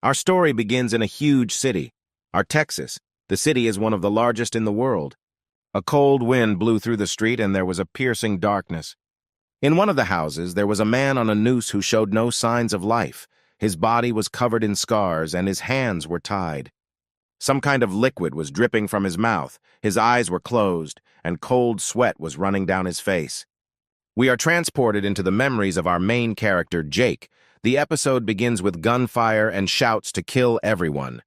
Our story begins in a huge city, Texas. The city is one of the largest in the world. A cold wind blew through the street and there was a piercing darkness. In one of the houses, there was a man on a noose who showed no signs of life. His body was covered in scars and his hands were tied. Some kind of liquid was dripping from his mouth, his eyes were closed, and cold sweat was running down his face. We are transported into the memories of our main character, Jake. The episode begins with gunfire and shouts to kill everyone.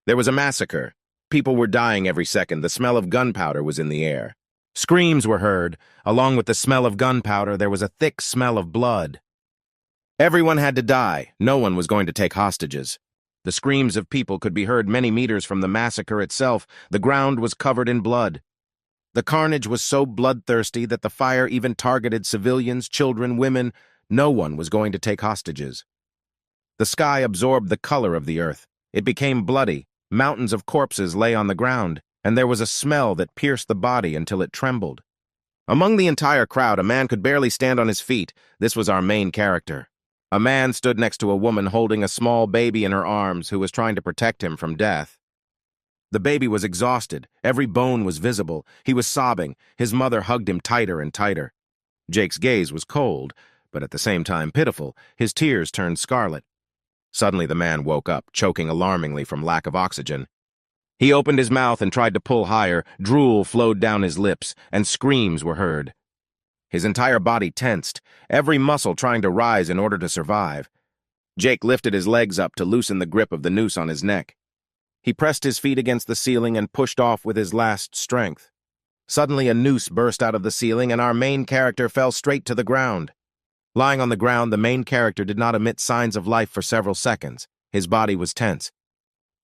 There was a massacre. People were dying every second. The smell of gunpowder was in the air. Screams were heard. Along with the smell of gunpowder, there was a thick smell of blood. Everyone had to die. No one was going to take hostages. The screams of people could be heard many meters from the massacre itself. The ground was covered in blood. The carnage was so bloodthirsty that the fire even targeted civilians, children, women. No one was going to take hostages. The sky absorbed the color of the earth. It became bloody. Mountains of corpses lay on the ground, and there was a smell that pierced the body until it trembled. Among the entire crowd, a man could barely stand on his feet. This was our main character. A man stood next to a woman holding a small baby in her arms who was trying to protect him from death. The baby was exhausted. Every bone was visible. He was sobbing. His mother hugged him tighter and tighter. Jake's gaze was cold, but at the same time pitiful. His tears turned scarlet. Suddenly the man woke up, choking alarmingly from lack of oxygen. He opened his mouth and tried to pull higher. Drool flowed down his lips, and screams were heard. His entire body tensed, every muscle trying to rise in order to survive. Jake lifted his legs up to loosen the grip of the noose on his neck. He pressed his feet against the ceiling and pushed off with his last strength. Suddenly a noose burst out of the ceiling and our main character fell straight to the ground. Lying on the ground, the main character did not emit signs of life for several seconds. His body was tense.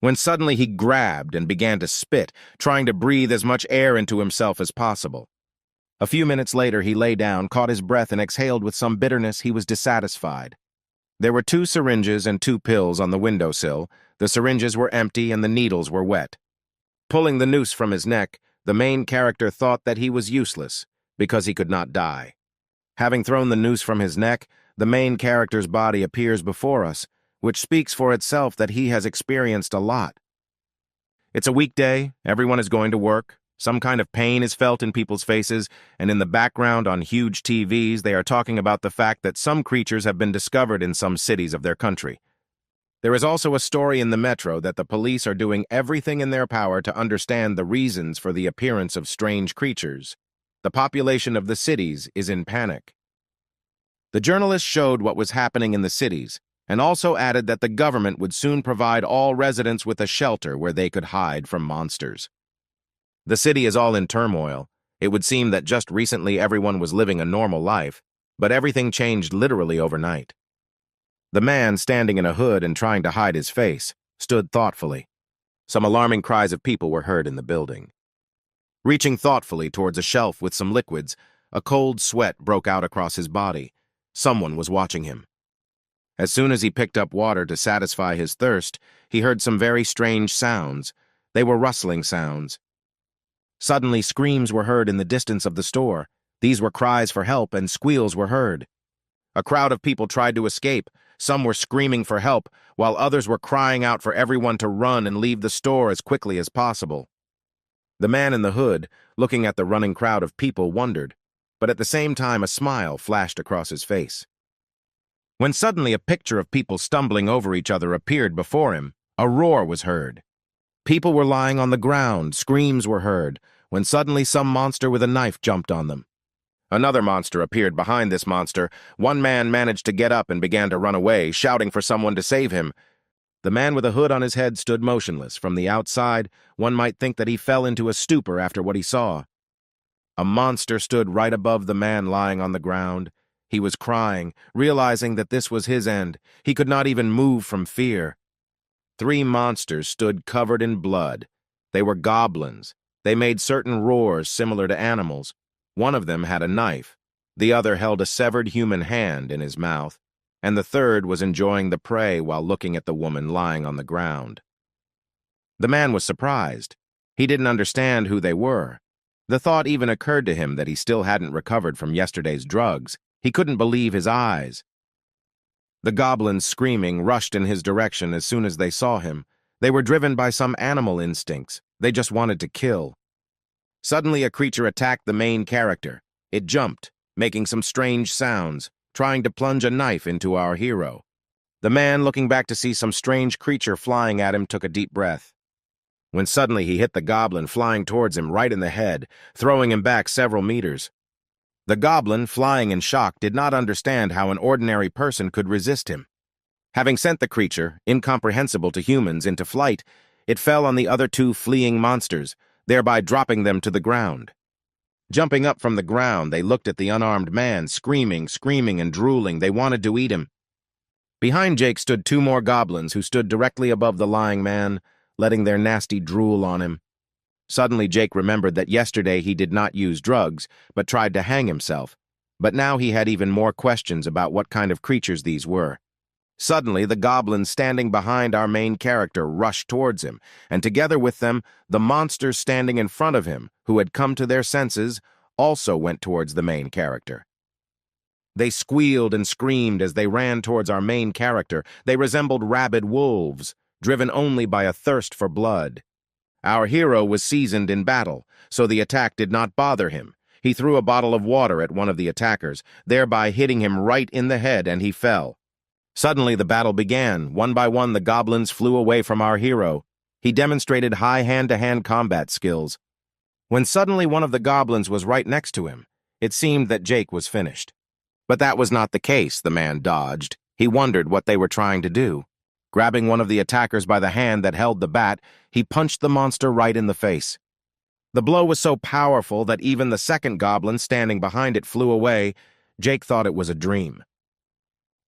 When suddenly he grabbed and began to spit, trying to breathe as much air into himself as possible. A few minutes later, he lay down, caught his breath, and exhaled with some bitterness. He was dissatisfied. There were 2 syringes and 2 pills on the windowsill. The syringes were empty and the needles were wet. Pulling the noose from his neck, the main character thought that he was useless because he could not die. Having thrown the noose from his neck, the main character's body appears before us, which speaks for itself that he has experienced a lot. It's a weekday, everyone is going to work. Some kind of pain is felt in people's faces, and in the background on huge TVs, they are talking about the fact that some creatures have been discovered in some cities of their country. There is also a story in the metro that the police are doing everything in their power to understand the reasons for the appearance of strange creatures. The population of the cities is in panic. The journalist showed what was happening in the cities, and also added that the government would soon provide all residents with a shelter where they could hide from monsters. The city is all in turmoil. It would seem that just recently everyone was living a normal life, but everything changed literally overnight. The man, standing in a hood and trying to hide his face, stood thoughtfully. Some alarming cries of people were heard in the building. Reaching thoughtfully towards a shelf with some liquids, a cold sweat broke out across his body. Someone was watching him. As soon as he picked up water to satisfy his thirst, he heard some very strange sounds. They were rustling sounds. Suddenly, screams were heard in the distance of the store. These were cries for help, and squeals were heard. A crowd of people tried to escape. Some were screaming for help, while others were crying out for everyone to run and leave the store as quickly as possible. The man in the hood, looking at the running crowd of people, wondered, but at the same time a smile flashed across his face. When suddenly a picture of people stumbling over each other appeared before him, a roar was heard. People were lying on the ground, screams were heard, when suddenly some monster with a knife jumped on them. Another monster appeared behind this monster. One man managed to get up and began to run away, shouting for someone to save him. The man with a hood on his head stood motionless. From the outside, one might think that he fell into a stupor after what he saw. A monster stood right above the man lying on the ground. He was crying, realizing that this was his end. He could not even move from fear. 3 monsters stood covered in blood. They were goblins. They made certain roars similar to animals. One of them had a knife. The other held a severed human hand in his mouth, and the third was enjoying the prey while looking at the woman lying on the ground. The man was surprised. He didn't understand who they were. The thought even occurred to him that he still hadn't recovered from yesterday's drugs. He couldn't believe his eyes. The goblins, screaming, rushed in his direction as soon as they saw him. They were driven by some animal instincts. They just wanted to kill. Suddenly, a creature attacked the main character. It jumped, making some strange sounds, trying to plunge a knife into our hero. The man, looking back to see some strange creature flying at him, took a deep breath. When suddenly he hit the goblin flying towards him right in the head, throwing him back several meters. The goblin, flying in shock, did not understand how an ordinary person could resist him. Having sent the creature, incomprehensible to humans, into flight, it fell on the other two fleeing monsters, thereby dropping them to the ground. Jumping up from the ground, they looked at the unarmed man, screaming and drooling. They wanted to eat him. Behind Jake stood two more goblins who stood directly above the lying man, letting their nasty drool on him. Suddenly, Jake remembered that yesterday he did not use drugs, but tried to hang himself. But now he had even more questions about what kind of creatures these were. Suddenly, the goblins standing behind our main character rushed towards him, and together with them, the monsters standing in front of him, who had come to their senses, also went towards the main character. They squealed and screamed as they ran towards our main character. They resembled rabid wolves, driven only by a thirst for blood. Our hero was seasoned in battle, so the attack did not bother him. He threw a bottle of water at one of the attackers, thereby hitting him right in the head, and he fell. Suddenly the battle began. One by one the goblins flew away from our hero. He demonstrated high hand-to-hand combat skills. When suddenly one of the goblins was right next to him, it seemed that Jake was finished. But that was not the case. The man dodged. He wondered what they were trying to do. Grabbing one of the attackers by the hand that held the bat, he punched the monster right in the face. The blow was so powerful that even the second goblin standing behind it flew away. Jake thought it was a dream.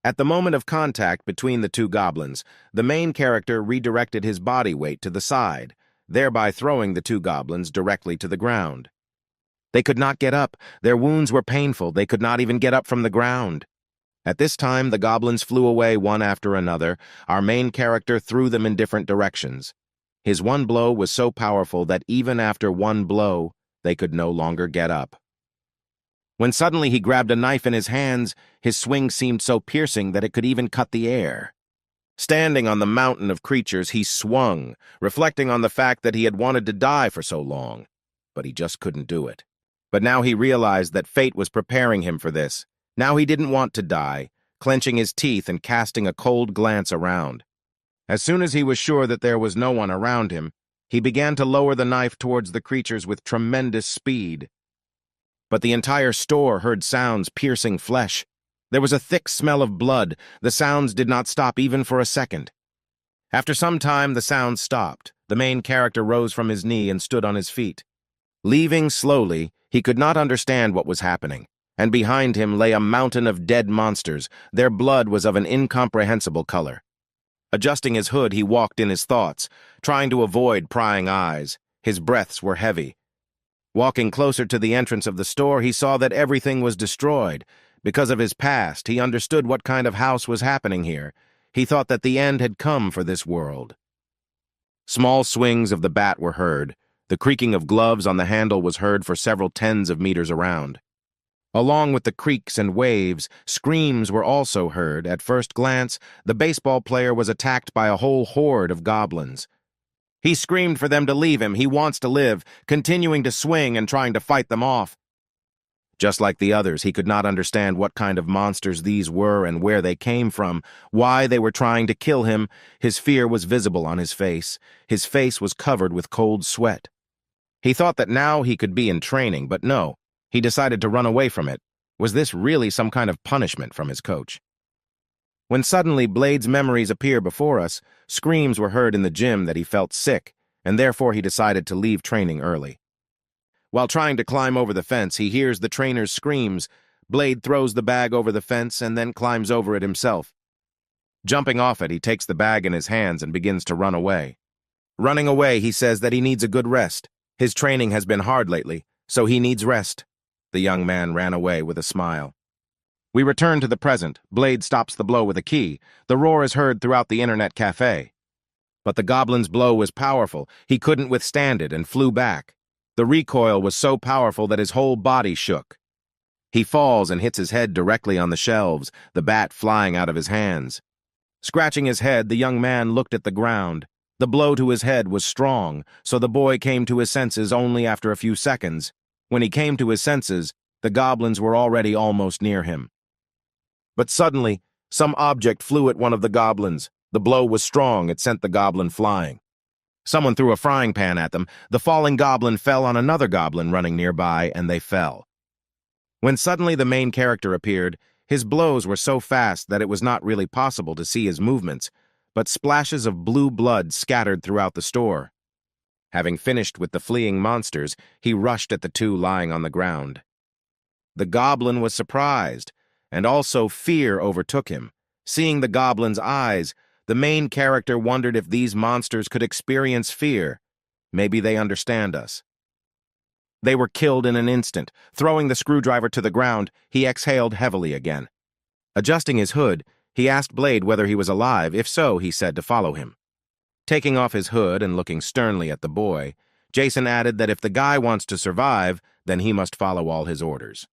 At the moment of contact between the two goblins, the main character redirected his body weight to the side, thereby throwing the two goblins directly to the ground. They could not get up. Their wounds were painful. They could not even get up from the ground. At this time, the goblins flew away one after another. Our main character threw them in different directions. His one blow was so powerful that even after one blow, they could no longer get up. When suddenly he grabbed a knife in his hands, his swing seemed so piercing that it could even cut the air. Standing on the mountain of creatures, he swung, reflecting on the fact that he had wanted to die for so long, but he just couldn't do it. But now he realized that fate was preparing him for this. Now he didn't want to die, clenching his teeth and casting a cold glance around. As soon as he was sure that there was no one around him, he began to lower the knife towards the creatures with tremendous speed. But the entire store heard sounds piercing flesh. There was a thick smell of blood. The sounds did not stop even for a second. After some time, the sounds stopped. The main character rose from his knee and stood on his feet. Leaving slowly, he could not understand what was happening, and behind him lay a mountain of dead monsters. Their blood was of an incomprehensible color. Adjusting his hood, he walked in his thoughts, trying to avoid prying eyes. His breaths were heavy. Walking closer to the entrance of the store, he saw that everything was destroyed. Because of his past, he understood what kind of house was happening here. He thought that the end had come for this world. Small swings of the bat were heard. The creaking of gloves on the handle was heard for several tens of meters around. Along with the creaks and waves, screams were also heard. At first glance, the baseball player was attacked by a whole horde of goblins. He screamed for them to leave him. He wants to live, continuing to swing and trying to fight them off. Just like the others, he could not understand what kind of monsters these were and where they came from, why they were trying to kill him. His fear was visible on his face. His face was covered with cold sweat. He thought that now he could be in training, but no. He decided to run away from it. Was this really some kind of punishment from his coach? When suddenly Blade's memories appear before us, screams were heard in the gym that he felt sick, and therefore he decided to leave training early. While trying to climb over the fence, he hears the trainer's screams. Blade throws the bag over the fence and then climbs over it himself. Jumping off it, he takes the bag in his hands and begins to run away. Running away, he says that he needs a good rest. His training has been hard lately, so he needs rest. The young man ran away with a smile. We return to the present. Blade stops the blow with a key. The roar is heard throughout the internet cafe. But the goblin's blow was powerful. He couldn't withstand it and flew back. The recoil was so powerful that his whole body shook. He falls and hits his head directly on the shelves, the bat flying out of his hands. Scratching his head, the young man looked at the ground. The blow to his head was strong, so the boy came to his senses only after a few seconds. When he came to his senses, the goblins were already almost near him. But suddenly, some object flew at one of the goblins. The blow was strong, it sent the goblin flying. Someone threw a frying pan at them. The falling goblin fell on another goblin running nearby, and they fell. When suddenly the main character appeared, his blows were so fast that it was not really possible to see his movements, but splashes of blue blood scattered throughout the store. Having finished with the fleeing monsters, he rushed at the two lying on the ground. The goblin was surprised, and also fear overtook him. Seeing the goblin's eyes, the main character wondered if these monsters could experience fear. Maybe they understand us. They were killed in an instant. Throwing the screwdriver to the ground, he exhaled heavily again. Adjusting his hood, he asked Blade whether he was alive. If so, he said to follow him. Taking off his hood and looking sternly at the boy, Jason added that if the guy wants to survive, then he must follow all his orders.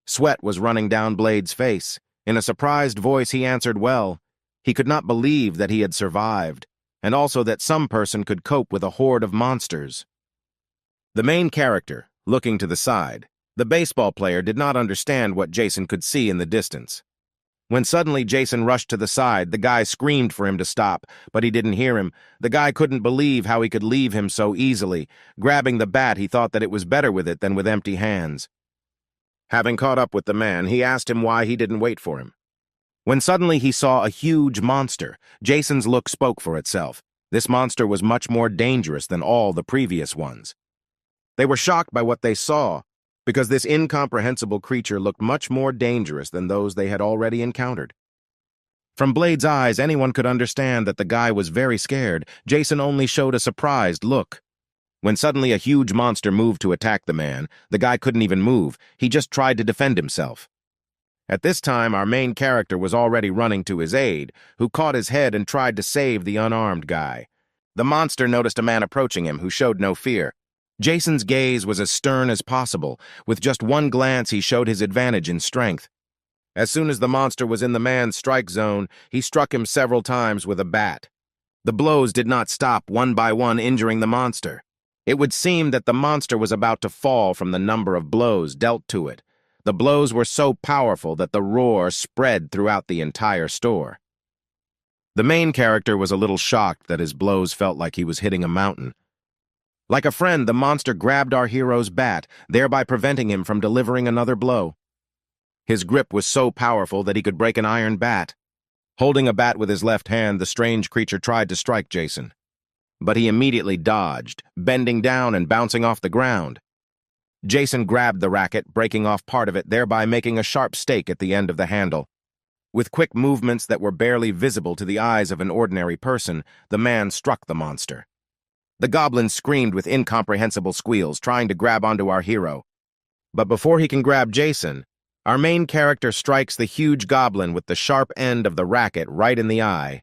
Sweat was running down Blade's face. In a surprised voice, he answered well. He could not believe that he had survived, and also that some person could cope with a horde of monsters. The main character, looking to the side, the baseball player did not understand what Jason could see in the distance. When suddenly Jason rushed to the side, the guy screamed for him to stop, but he didn't hear him. The guy couldn't believe how he could leave him so easily. Grabbing the bat, he thought that it was better with it than with empty hands. Having caught up with the man, he asked him why he didn't wait for him. When suddenly he saw a huge monster, Jason's look spoke for itself. This monster was much more dangerous than all the previous ones. They were shocked by what they saw, because this incomprehensible creature looked much more dangerous than those they had already encountered. From Blade's eyes, anyone could understand that the guy was very scared. Jason only showed a surprised look. When suddenly a huge monster moved to attack the man, the guy couldn't even move. He just tried to defend himself. At this time, our main character was already running to his aid, who caught his head and tried to save the unarmed guy. The monster noticed a man approaching him who showed no fear. Jason's gaze was as stern as possible. With just one glance, he showed his advantage in strength. As soon as the monster was in the man's strike zone, he struck him several times with a bat. The blows did not stop, one by one injuring the monster. It would seem that the monster was about to fall from the number of blows dealt to it. The blows were so powerful that the roar spread throughout the entire store. The main character was a little shocked that his blows felt like he was hitting a mountain. Like a friend, the monster grabbed our hero's bat, thereby preventing him from delivering another blow. His grip was so powerful that he could break an iron bat. Holding a bat with his left hand, the strange creature tried to strike Jason. But he immediately dodged, bending down and bouncing off the ground. Jason grabbed the racket, breaking off part of it, thereby making a sharp stake at the end of the handle. With quick movements that were barely visible to the eyes of an ordinary person, the man struck the monster. The goblin screamed with incomprehensible squeals, trying to grab onto our hero. But before he can grab Jason, our main character strikes the huge goblin with the sharp end of the racket right in the eye.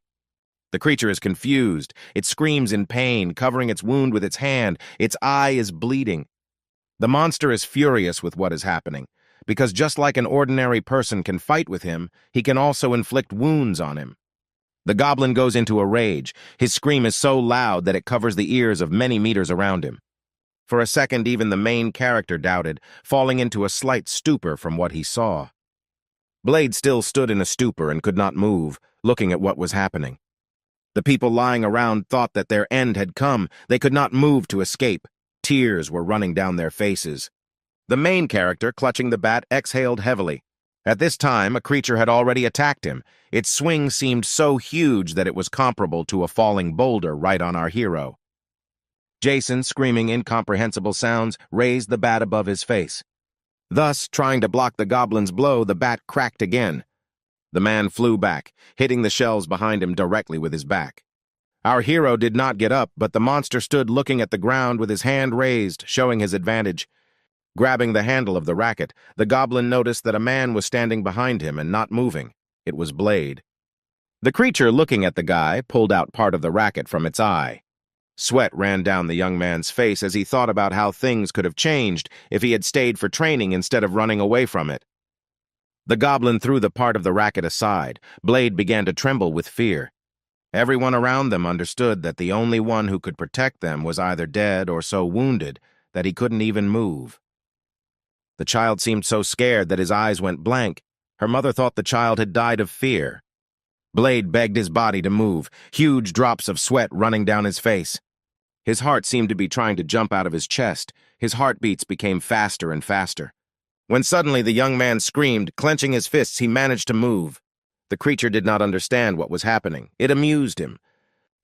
The creature is confused. It screams in pain, covering its wound with its hand. Its eye is bleeding. The monster is furious with what is happening, because just like an ordinary person can fight with him, he can also inflict wounds on him. The goblin goes into a rage. His scream is so loud that it covers the ears of many meters around him. For a second, even the main character doubted, falling into a slight stupor from what he saw. Blade still stood in a stupor and could not move, looking at what was happening. The people lying around thought that their end had come. They could not move to escape. Tears were running down their faces. The main character, clutching the bat, exhaled heavily. At this time, a creature had already attacked him. Its swing seemed so huge that it was comparable to a falling boulder right on our hero. Jason, screaming incomprehensible sounds, raised the bat above his face. Thus, trying to block the goblin's blow, the bat cracked again. The man flew back, hitting the shelves behind him directly with his back. Our hero did not get up, but the monster stood looking at the ground with his hand raised, showing his advantage. Grabbing the handle of the racket, the goblin noticed that a man was standing behind him and not moving. It was Blade. The creature, looking at the guy, pulled out part of the racket from its eye. Sweat ran down the young man's face as he thought about how things could have changed if he had stayed for training instead of running away from it. The goblin threw the part of the racket aside. Blade began to tremble with fear. Everyone around them understood that the only one who could protect them was either dead or so wounded that he couldn't even move. The child seemed so scared that his eyes went blank. Her mother thought the child had died of fear. Blade begged his body to move, huge drops of sweat running down his face. His heart seemed to be trying to jump out of his chest. His heartbeats became faster and faster. When suddenly the young man screamed, clenching his fists, he managed to move. The creature did not understand what was happening. It amused him.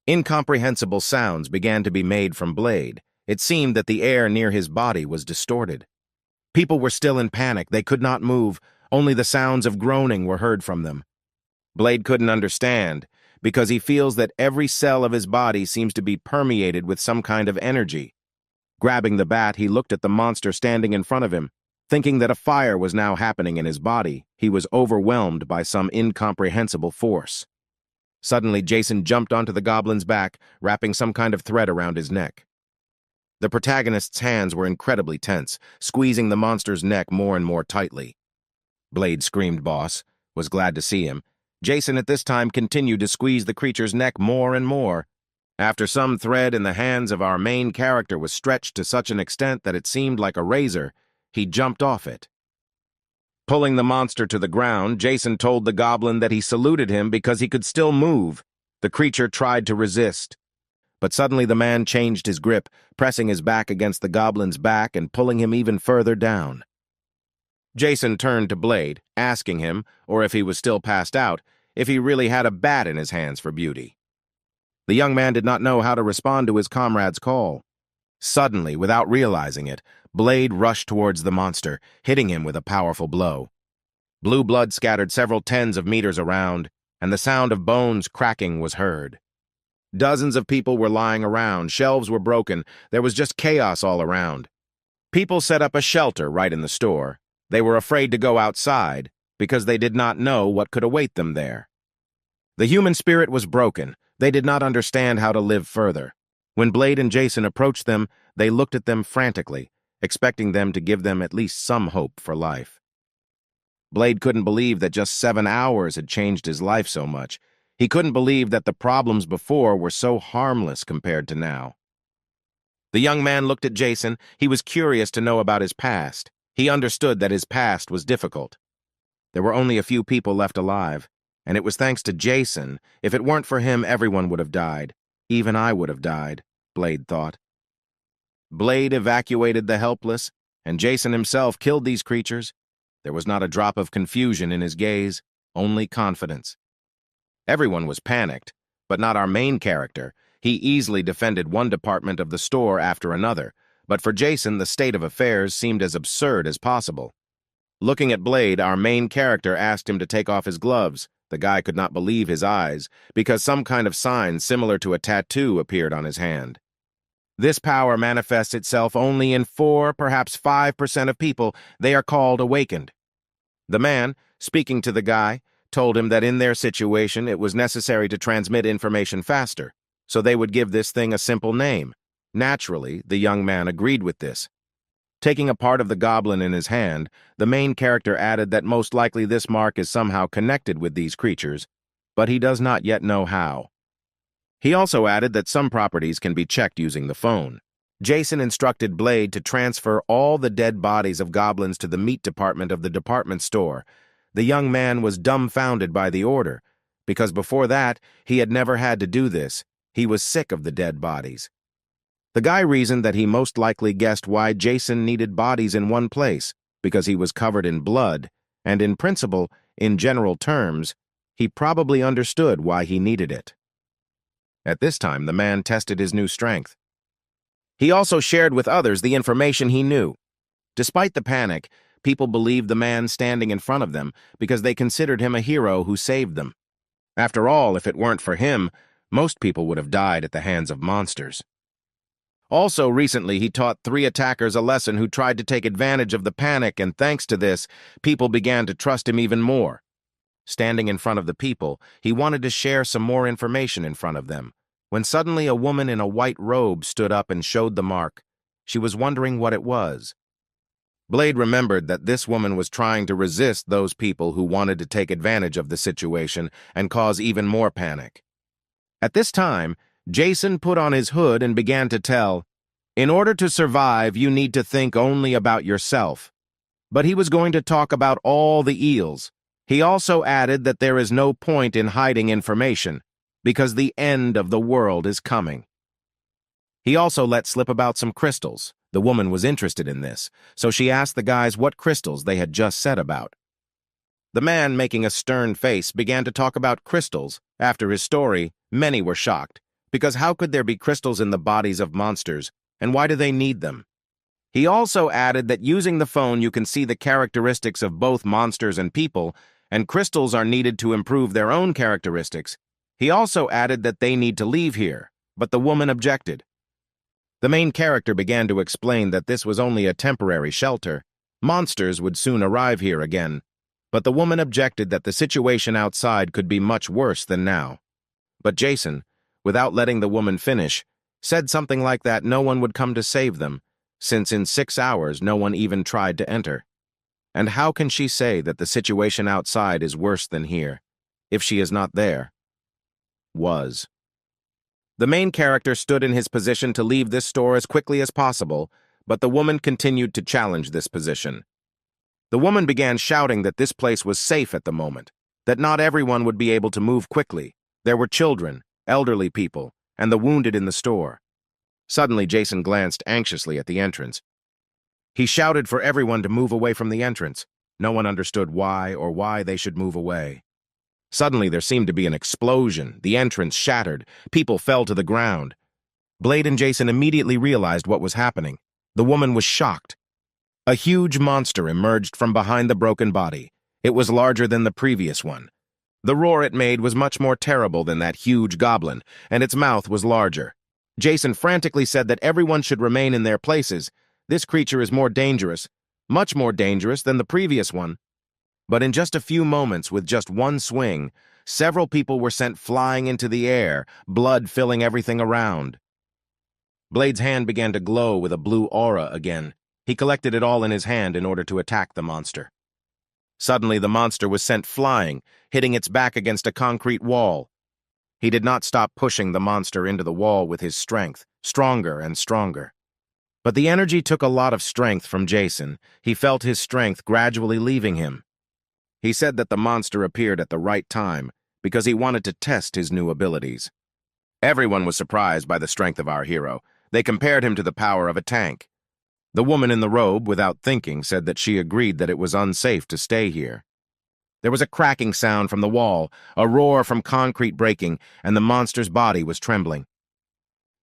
Incomprehensible sounds began to be made from Blade. It seemed that the air near his body was distorted. People were still in panic. They could not move. Only the sounds of groaning were heard from them. Blade couldn't understand, because he feels that every cell of his body seems to be permeated with some kind of energy. Grabbing the bat, he looked at the monster standing in front of him. Thinking that a fire was now happening in his body, he was overwhelmed by some incomprehensible force. Suddenly, Jason jumped onto the goblin's back, wrapping some kind of thread around his neck. The protagonist's hands were incredibly tense, squeezing the monster's neck more and more tightly. Blade screamed, "Boss," was glad to see him. Jason at this time continued to squeeze the creature's neck more and more. After some thread in the hands of our main character was stretched to such an extent that it seemed like a razor, he jumped off it. Pulling the monster to the ground, Jason told the goblin that he saluted him because he could still move. The creature tried to resist. But suddenly the man changed his grip, pressing his back against the goblin's back and pulling him even further down. Jason turned to Blade, asking him, or if he was still passed out, if he really had a bat in his hands for beauty. The young man did not know how to respond to his comrade's call. Suddenly, without realizing it, Blade rushed towards the monster, hitting him with a powerful blow. Blue blood scattered several tens of meters around, and the sound of bones cracking was heard. Dozens of people were lying around, shelves were broken, there was just chaos all around. People set up a shelter right in the store. They were afraid to go outside, because they did not know what could await them there. The human spirit was broken. They did not understand how to live further. When Blade and Jason approached them, they looked at them frantically, expecting them to give them at least some hope for life. Blade couldn't believe that just 7 hours had changed his life so much. He couldn't believe that the problems before were so harmless compared to now. The young man looked at Jason. He was curious to know about his past. He understood that his past was difficult. There were only a few people left alive, and it was thanks to Jason. If it weren't for him, everyone would have died. Even I would have died, Blade thought. Blade evacuated the helpless, and Jason himself killed these creatures. There was not a drop of confusion in his gaze, only confidence. Everyone was panicked, but not our main character. He easily defended one department of the store after another, but for Jason, the state of affairs seemed as absurd as possible. Looking at Blade, our main character asked him to take off his gloves. The guy could not believe his eyes, because some kind of sign similar to a tattoo appeared on his hand. This power manifests itself only in 4, perhaps 5% of people. They are called awakened. The man, speaking to the guy, told him that in their situation it was necessary to transmit information faster, so they would give this thing a simple name. Naturally, the young man agreed with this. Taking a part of the goblin in his hand, the main character added that most likely this mark is somehow connected with these creatures, but he does not yet know how. He also added that some properties can be checked using the phone. Jason instructed Blade to transfer all the dead bodies of goblins to the meat department of the department store. The young man was dumbfounded by the order, because before that, he had never had to do this. He was sick of the dead bodies. The guy reasoned that he most likely guessed why Jason needed bodies in one place, because he was covered in blood, and in principle, in general terms, he probably understood why he needed it. At this time, the man tested his new strength. He also shared with others the information he knew. Despite the panic, people believed the man standing in front of them because they considered him a hero who saved them. After all, if it weren't for him, most people would have died at the hands of monsters. Also, recently, he taught 3 attackers a lesson who tried to take advantage of the panic, and thanks to this, people began to trust him even more. Standing in front of the people, he wanted to share some more information in front of them. when suddenly a woman in a white robe stood up and showed the mark. She was wondering what it was. Blade remembered that this woman was trying to resist those people who wanted to take advantage of the situation and cause even more panic. At this time, Jason put on his hood and began to tell, "In order to survive, you need to think only about yourself." But he was going to talk about all the eels. He also added that there is no point in hiding information, because the end of the world is coming. He also let slip about some crystals. The woman was interested in this, so she asked the guys what crystals they had just said about. The man, making a stern face, began to talk about crystals. After his story, many were shocked, because how could there be crystals in the bodies of monsters, and why do they need them? He also added that using the phone you can see the characteristics of both monsters and people, and crystals are needed to improve their own characteristics. He also added that they need to leave here, but the woman objected. The main character began to explain that this was only a temporary shelter. Monsters would soon arrive here again, but the woman objected that the situation outside could be much worse than now. But Jason, without letting the woman finish, said something like that no one would come to save them, since in 6 hours no one even tried to enter. And how can she say that the situation outside is worse than here, if she is not there? Was. The main character stood in his position to leave this store as quickly as possible, but the woman continued to challenge this position. The woman began shouting that this place was safe at the moment, that not everyone would be able to move quickly. There were children, elderly people, and the wounded in the store. Suddenly, Jason glanced anxiously at the entrance. He shouted for everyone to move away from the entrance. No one understood why or why they should move away. Suddenly, there seemed to be an explosion. The entrance shattered. People fell to the ground. Blade and Jason immediately realized what was happening. The woman was shocked. A huge monster emerged from behind the broken body. It was larger than the previous one. The roar it made was much more terrible than that huge goblin, and its mouth was larger. Jason frantically said that everyone should remain in their places. This creature is more dangerous, much more dangerous than the previous one. But in just a few moments, with just one swing, several people were sent flying into the air, blood filling everything around. Blade's hand began to glow with a blue aura again. He collected it all in his hand in order to attack the monster. Suddenly, the monster was sent flying, hitting its back against a concrete wall. He did not stop pushing the monster into the wall with his strength, stronger and stronger. But the energy took a lot of strength from Jason. He felt his strength gradually leaving him. He said that the monster appeared at the right time because he wanted to test his new abilities. Everyone was surprised by the strength of our hero. They compared him to the power of a tank. The woman in the robe, without thinking, said that she agreed that it was unsafe to stay here. There was a cracking sound from the wall, a roar from concrete breaking, and the monster's body was trembling.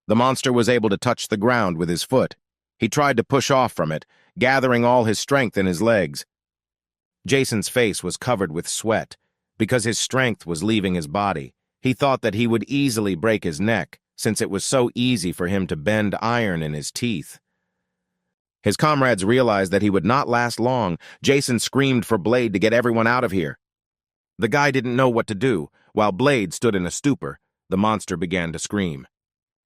The monster was able to touch the ground with his foot. He tried to push off from it, gathering all his strength in his legs. Jason's face was covered with sweat. Because his strength was leaving his body, he thought that he would easily break his neck, since it was so easy for him to bend iron in his teeth. His comrades realized that he would not last long. Jason screamed for Blade to get everyone out of here. The guy didn't know what to do. While Blade stood in a stupor, the monster began to scream.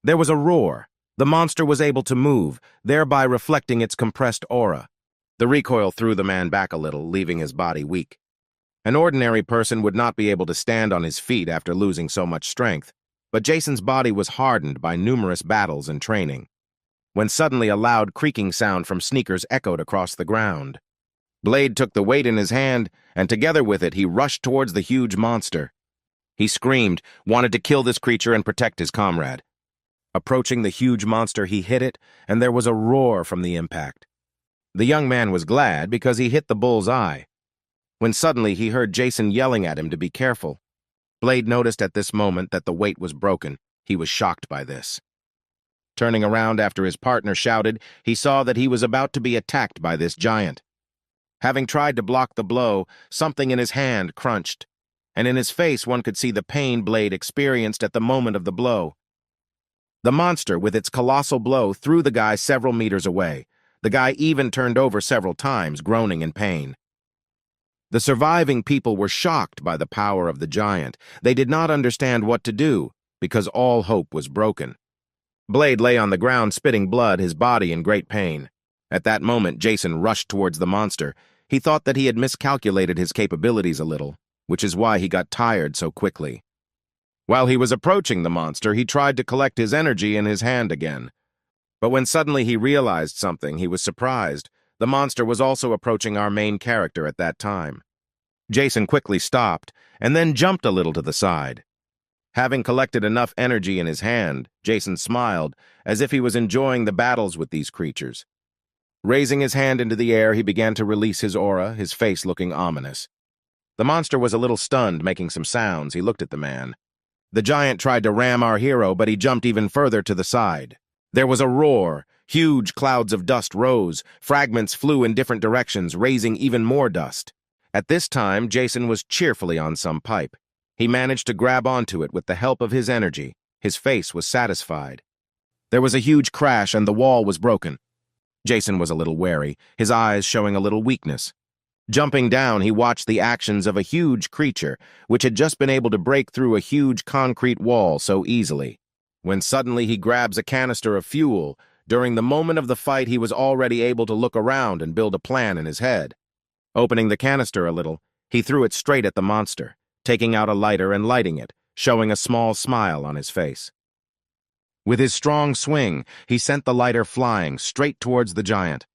There was a roar. The monster was able to move, thereby reflecting its compressed aura. The recoil threw the man back a little, leaving his body weak. An ordinary person would not be able to stand on his feet after losing so much strength, but Jason's body was hardened by numerous battles and training. When suddenly a loud creaking sound from sneakers echoed across the ground. Blade took the weight in his hand, and together with it he rushed towards the huge monster. He screamed, wanted to kill this creature and protect his comrade. Approaching the huge monster, he hit it, and there was a roar from the impact. The young man was glad because he hit the bull's eye. When suddenly he heard Jason yelling at him to be careful. Blade noticed at this moment that the weight was broken. He was shocked by this. Turning around after his partner shouted, he saw that he was about to be attacked by this giant. Having tried to block the blow, something in his hand crunched, and in his face one could see the pain Blade experienced at the moment of the blow. The monster, with its colossal blow, threw the guy several meters away. The guy even turned over several times, groaning in pain. The surviving people were shocked by the power of the giant. They did not understand what to do. because all hope was broken. Blade lay on the ground, spitting blood, his body in great pain. At that moment, Jason rushed towards the monster. He thought that he had miscalculated his capabilities a little, which is why he got tired so quickly. While he was approaching the monster, he tried to collect his energy in his hand again. But when suddenly he realized something, he was surprised. The monster was also approaching our main character at that time. Jason quickly stopped, and then jumped a little to the side. Having collected enough energy in his hand, Jason smiled, as if he was enjoying the battles with these creatures. Raising his hand into the air, he began to release his aura, his face looking ominous. The monster was a little stunned, making some sounds. He looked at the man. The giant tried to ram our hero, but he jumped even further to the side. There was a roar. Huge clouds of dust rose. Fragments flew in different directions, raising even more dust. At this time, Jason was cheerfully on some pipe. He managed to grab onto it with the help of his energy. His face was satisfied. There was a huge crash and the wall was broken. Jason was a little wary, his eyes showing a little weakness. Jumping down, he watched the actions of a huge creature, which had just been able to break through a huge concrete wall so easily. When suddenly he grabs a canister of fuel, during the moment of the fight he was already able to look around and build a plan in his head. Opening the canister a little, he threw it straight at the monster, taking out a lighter and lighting it, showing a small smile on his face. With his strong swing, he sent the lighter flying straight towards the giant.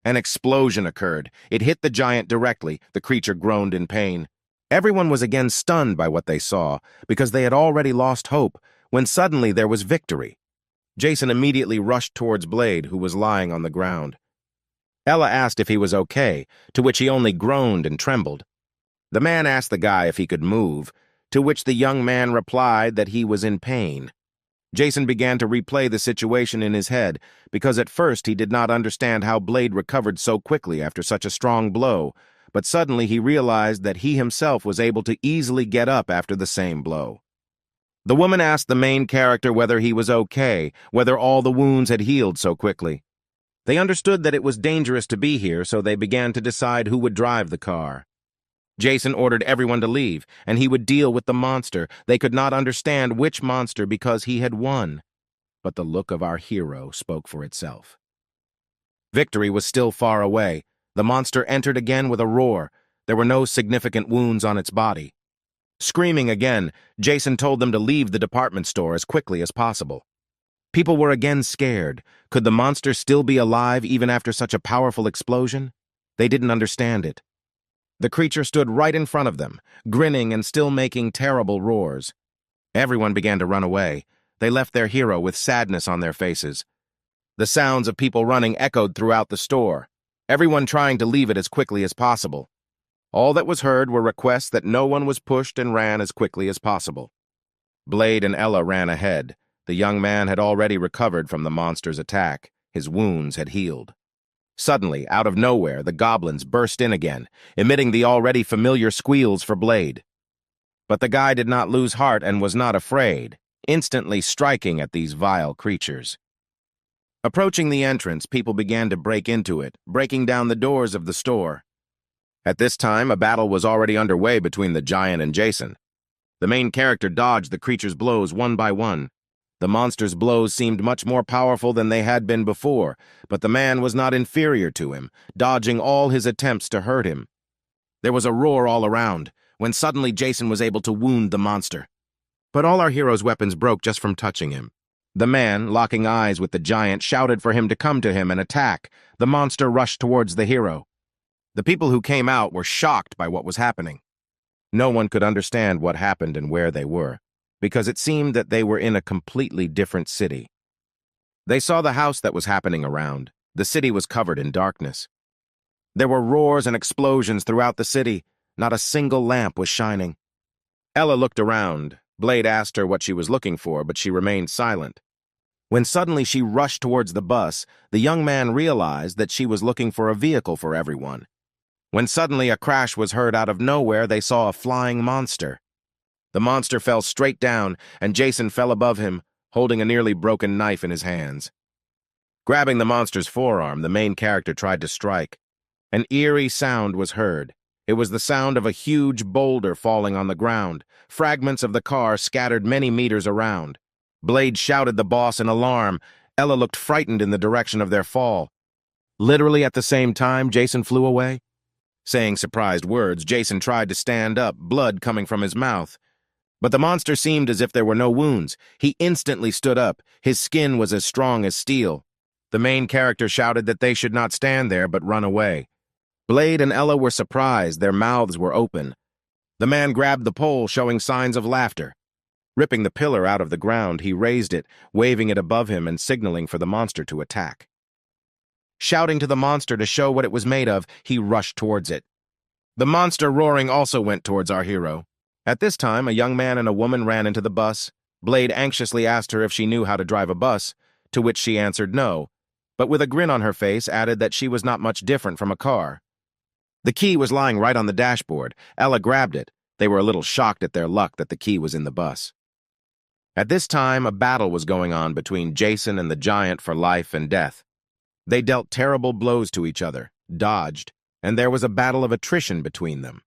An explosion occurred. It hit the giant directly. The creature groaned in pain. Everyone was again stunned by what they saw, because they had already lost hope, when suddenly there was victory. Jason immediately rushed towards Blade, who was lying on the ground. Ella asked if he was okay, to which he only groaned and trembled. The man asked the guy if he could move, to which the young man replied that he was in pain. Jason began to replay the situation in his head, because at first he did not understand how Blade recovered so quickly after such a strong blow, but suddenly he realized that he himself was able to easily get up after the same blow. The woman asked the main character whether he was okay, whether all the wounds had healed so quickly. They understood that it was dangerous to be here, so they began to decide who would drive the car. Jason ordered everyone to leave, and he would deal with the monster. They could not understand which monster because he had won. But the look of our hero spoke for itself. Victory was still far away. The monster entered again with a roar. There were no significant wounds on its body. Screaming again, Jason told them to leave the department store as quickly as possible. People were again scared. Could the monster still be alive even after such a powerful explosion? They didn't understand it. The creature stood right in front of them, grinning and still making terrible roars. Everyone began to run away. They left their hero with sadness on their faces. The sounds of people running echoed throughout the store, everyone trying to leave it as quickly as possible. All that was heard were requests that no one was pushed and ran as quickly as possible. Blade and Ella ran ahead. The young man had already recovered from the monster's attack. His wounds had healed. Suddenly, out of nowhere, the goblins burst in again, emitting the already familiar squeals for Blade. But the guy did not lose heart and was not afraid, instantly striking at these vile creatures. Approaching the entrance, people began to break into it, breaking down the doors of the store. At this time, a battle was already underway between the giant and Jason. The main character dodged the creature's blows one by one. The monster's blows seemed much more powerful than they had been before, but the man was not inferior to him, dodging all his attempts to hurt him. There was a roar all around, when suddenly Jason was able to wound the monster. But all our hero's weapons broke just from touching him. The man, locking eyes with the giant, shouted for him to come to him and attack. The monster rushed towards the hero. The people who came out were shocked by what was happening. No one could understand what happened and where they were, because it seemed that they were in a completely different city. They saw the house that was happening around. The city was covered in darkness. There were roars and explosions throughout the city. Not a single lamp was shining. Ella looked around. Blade asked her what she was looking for, but she remained silent. When suddenly she rushed towards the bus, the young man realized that she was looking for a vehicle for everyone. When suddenly a crash was heard out of nowhere, they saw a flying monster. The monster fell straight down, and Jason fell above him, holding a nearly broken knife in his hands. Grabbing the monster's forearm, the main character tried to strike. An eerie sound was heard. It was the sound of a huge boulder falling on the ground. Fragments of the car scattered many meters around. Blade shouted the boss in alarm. Ella looked frightened in the direction of their fall. Literally at the same time, Jason flew away. Saying surprised words, Jason tried to stand up, blood coming from his mouth. But the monster seemed as if there were no wounds. He instantly stood up. His skin was as strong as steel. The main character shouted that they should not stand there but run away. Blade and Ella were surprised. Their mouths were open. The man grabbed the pole, showing signs of laughter. Ripping the pillar out of the ground, he raised it, waving it above him and signaling for the monster to attack. Shouting to the monster to show what it was made of, he rushed towards it. The monster roaring also went towards our hero. At this time, a young man and a woman ran into the bus. Blade anxiously asked her if she knew how to drive a bus, to which she answered no, but with a grin on her face added that she was not much different from a car. The key was lying right on the dashboard. Ella grabbed it. They were a little shocked at their luck that the key was in the bus. At this time, a battle was going on between Jason and the giant for life and death. They dealt terrible blows to each other, dodged, and there was a battle of attrition between them.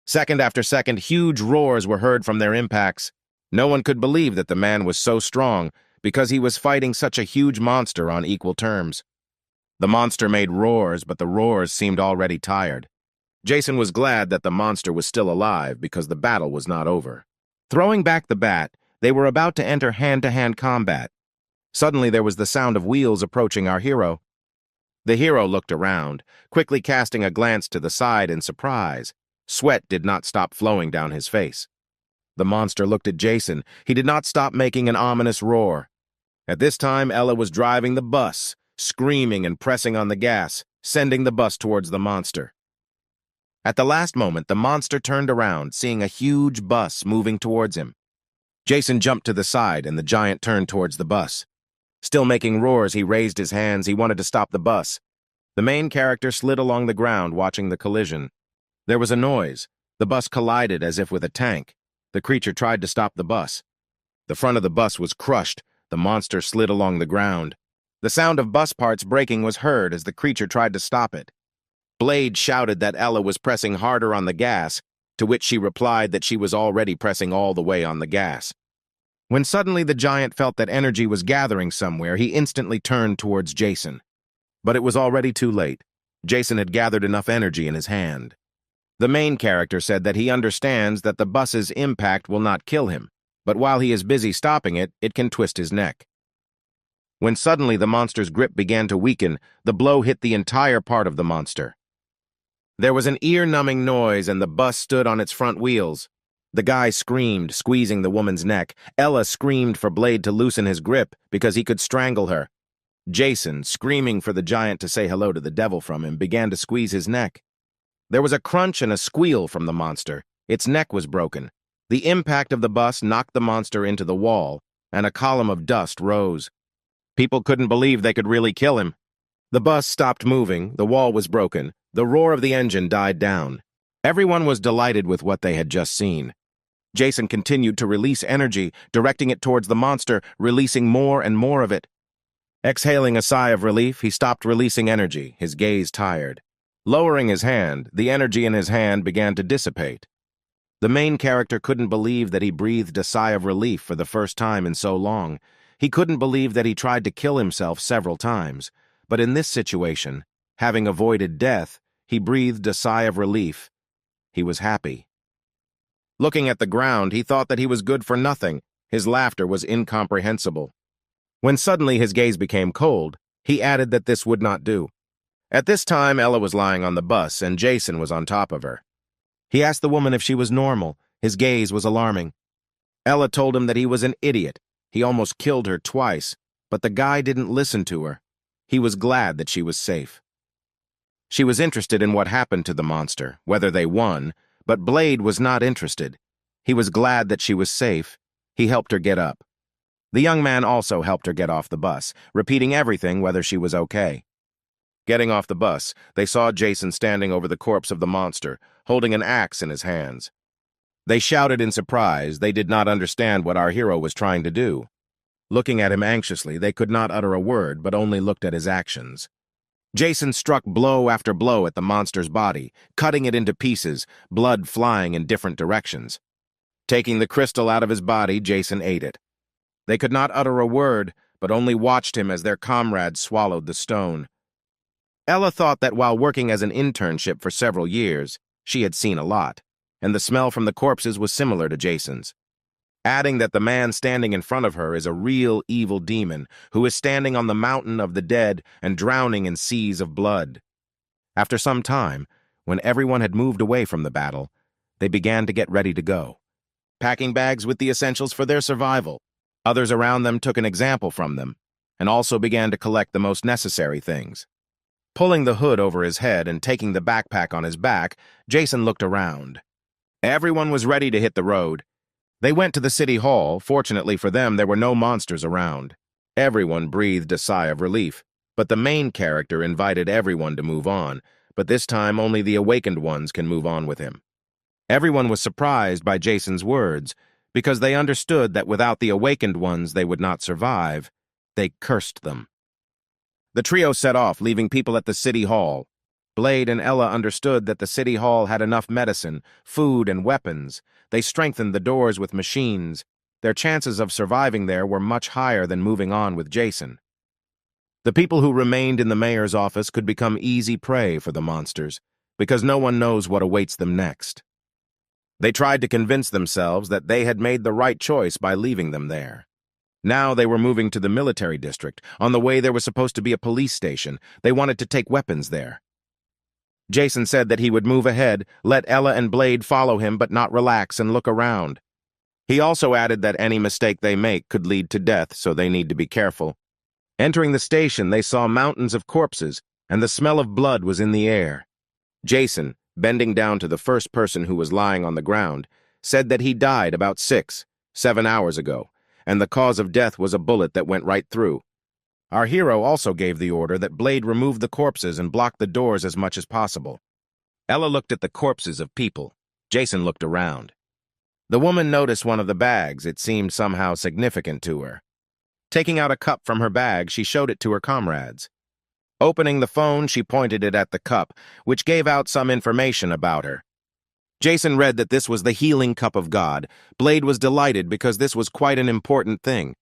Second after second, huge roars were heard from their impacts. No one could believe that the man was so strong because he was fighting such a huge monster on equal terms. The monster made roars, but the roars seemed already tired. Jason was glad that the monster was still alive because the battle was not over. Throwing back the bat, they were about to enter hand-to-hand combat. Suddenly there was the sound of wheels approaching our hero. The hero looked around, quickly casting a glance to the side in surprise. Sweat did not stop flowing down his face. The monster looked at Jason. He did not stop making an ominous roar. At this time, Ella was driving the bus, screaming and pressing on the gas, sending the bus towards the monster. At the last moment, the monster turned around, seeing a huge bus moving towards him. Jason jumped to the side, and the giant turned towards the bus. Still making roars, he raised his hands. He wanted to stop the bus. The main character slid along the ground, watching the collision. There was a noise. The bus collided as if with a tank. The creature tried to stop the bus. The front of the bus was crushed. The monster slid along the ground. The sound of bus parts breaking was heard as the creature tried to stop it. Blade shouted that Ella was pressing harder on the gas, to which she replied that she was already pressing all the way on the gas. When suddenly the giant felt that energy was gathering somewhere, he instantly turned towards Jason. But it was already too late. Jason had gathered enough energy in his hand. The main character said that he understands that the bus's impact will not kill him, but while he is busy stopping it, it can twist his neck. When suddenly the monster's grip began to weaken, the blow hit the entire part of the monster. There was an ear-numbing noise and the bus stood on its front wheels. The guy screamed, squeezing the woman's neck. Ella screamed for Blade to loosen his grip because he could strangle her. Jason, screaming for the giant to say hello to the devil from him, began to squeeze his neck. There was a crunch and a squeal from the monster. Its neck was broken. The impact of the bus knocked the monster into the wall, and a column of dust rose. People couldn't believe they could really kill him. The bus stopped moving, the wall was broken, the roar of the engine died down. Everyone was delighted with what they had just seen. Jason continued to release energy, directing it towards the monster, releasing more and more of it. Exhaling a sigh of relief, he stopped releasing energy, his gaze tired. Lowering his hand, the energy in his hand began to dissipate. The main character couldn't believe that he breathed a sigh of relief for the first time in so long. He couldn't believe that he tried to kill himself several times. But in this situation, having avoided death, he breathed a sigh of relief. He was happy. Looking at the ground, he thought that he was good for nothing. His laughter was incomprehensible. When suddenly his gaze became cold, he added that this would not do. At this time, Ella was lying on the bus, and Jason was on top of her. He asked the woman if she was normal. His gaze was alarming. Ella told him that he was an idiot. He almost killed her twice, but the guy didn't listen to her. He was glad that she was safe. She was interested in what happened to the monster, whether they won, but Blade was not interested. He was glad that she was safe. He helped her get up. The young man also helped her get off the bus, repeating everything whether she was okay. Getting off the bus, they saw Jason standing over the corpse of the monster, holding an axe in his hands. They shouted in surprise. They did not understand what our hero was trying to do. Looking at him anxiously, they could not utter a word, but only looked at his actions. Jason struck blow after blow at the monster's body, cutting it into pieces, blood flying in different directions. Taking the crystal out of his body, Jason ate it. They could not utter a word, but only watched him as their comrades swallowed the stone. Ella thought that while working as an internship for several years, she had seen a lot, and the smell from the corpses was similar to Jason's. Adding that the man standing in front of her is a real evil demon who is standing on the mountain of the dead and drowning in seas of blood. After some time, when everyone had moved away from the battle, they began to get ready to go, packing bags with the essentials for their survival. Others around them took an example from them, and also began to collect the most necessary things. Pulling the hood over his head and taking the backpack on his back, Jason looked around. Everyone was ready to hit the road. They went to the city hall. Fortunately for them, there were no monsters around. Everyone breathed a sigh of relief, but the main character invited everyone to move on, but this time only the awakened ones can move on with him. Everyone was surprised by Jason's words, because they understood that without the awakened ones they would not survive. They cursed them. The trio set off, leaving people at the city hall. Blade and Ella understood that the city hall had enough medicine, food, and weapons. They strengthened the doors with machines. Their chances of surviving there were much higher than moving on with Jason. The people who remained in the mayor's office could become easy prey for the monsters, because no one knows what awaits them next. They tried to convince themselves that they had made the right choice by leaving them there. Now they were moving to the military district. On the way there was supposed to be a police station. They wanted to take weapons there. Jason said that he would move ahead, let Ella and Blade follow him but not relax and look around. He also added that any mistake they make could lead to death, so they need to be careful. Entering the station, they saw mountains of corpses, and the smell of blood was in the air. Jason, bending down to the first person who was lying on the ground, said that he died about 6-7 hours ago, and the cause of death was a bullet that went right through. Our hero also gave the order that Blade remove the corpses and block the doors as much as possible. Ella looked at the corpses of people. Jason looked around. The woman noticed one of the bags. It seemed somehow significant to her. Taking out a cup from her bag, she showed it to her comrades. Opening the phone, she pointed it at the cup, which gave out some information about her. Jason read that this was the healing cup of God. Blade was delighted because this was quite an important thing.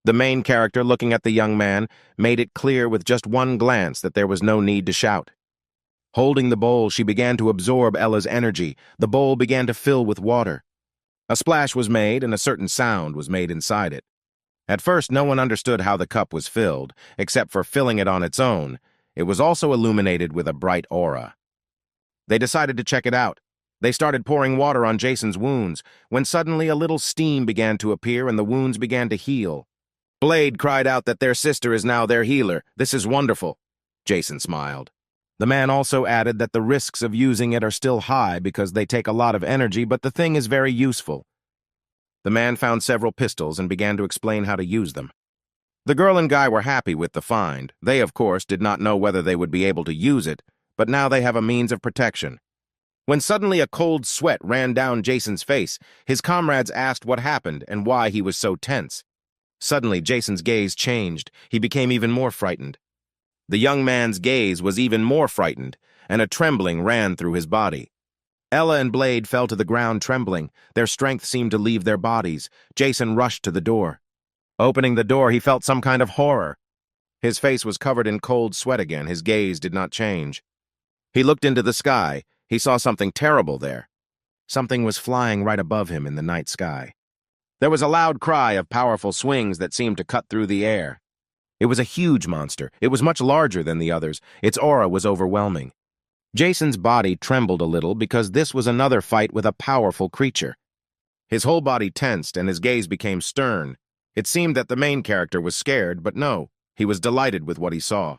The main character, looking at the young man, made it clear with just one glance that there was no need to shout. Holding the bowl, she began to absorb Ella's energy. The bowl began to fill with water. A splash was made, and a certain sound was made inside it. At first, no one understood how the cup was filled, except for filling it on its own. It was also illuminated with a bright aura. They decided to check it out. They started pouring water on Jason's wounds, when suddenly a little steam began to appear and the wounds began to heal. Blade cried out that their sister is now their healer. This is wonderful. Jason smiled. The man also added that the risks of using it are still high because they take a lot of energy, but the thing is very useful. The man found several pistols and began to explain how to use them. The girl and guy were happy with the find. They, of course, did not know whether they would be able to use it, but now they have a means of protection. When suddenly a cold sweat ran down Jason's face, his comrades asked what happened and why he was so tense. Suddenly, Jason's gaze changed. He became even more frightened. The young man's gaze was even more frightened, and a trembling ran through his body. Ella and Blade fell to the ground trembling. Their strength seemed to leave their bodies. Jason rushed to the door. Opening the door, he felt some kind of horror. His face was covered in cold sweat again. His gaze did not change. He looked into the sky. He saw something terrible there. Something was flying right above him in the night sky. There was a loud cry of powerful swings that seemed to cut through the air. It was a huge monster. It was much larger than the others. Its aura was overwhelming. Jason's body trembled a little because this was another fight with a powerful creature. His whole body tensed and his gaze became stern. It seemed that the main character was scared, but no, he was delighted with what he saw.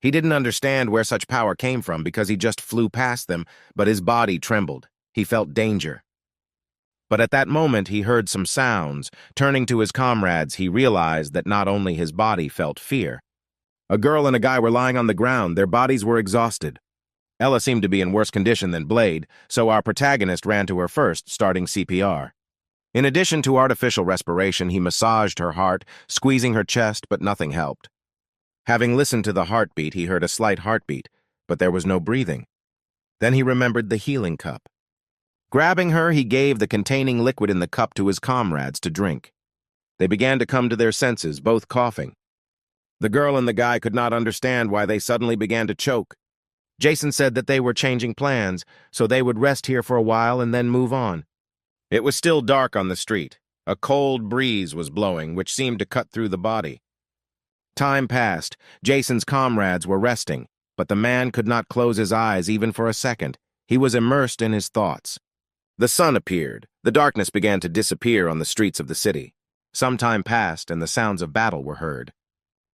He didn't understand where such power came from because he just flew past them, but his body trembled. He felt danger. But at that moment, he heard some sounds. Turning to his comrades, he realized that not only his body felt fear. A girl and a guy were lying on the ground. Their bodies were exhausted. Ella seemed to be in worse condition than Blade, so our protagonist ran to her first, starting CPR. In addition to artificial respiration, he massaged her heart, squeezing her chest, but nothing helped. Having listened to the heartbeat, he heard a slight heartbeat, but there was no breathing. Then he remembered the healing cup. Grabbing her, he gave the containing liquid in the cup to his comrades to drink. They began to come to their senses, both coughing. The girl and the guy could not understand why they suddenly began to choke. Jason said that they were changing plans, so they would rest here for a while and then move on. It was still dark on the street. A cold breeze was blowing, which seemed to cut through the body. Time passed. Jason's comrades were resting, but the man could not close his eyes even for a second. He was immersed in his thoughts. The sun appeared. The darkness began to disappear on the streets of the city. Some time passed, and the sounds of battle were heard.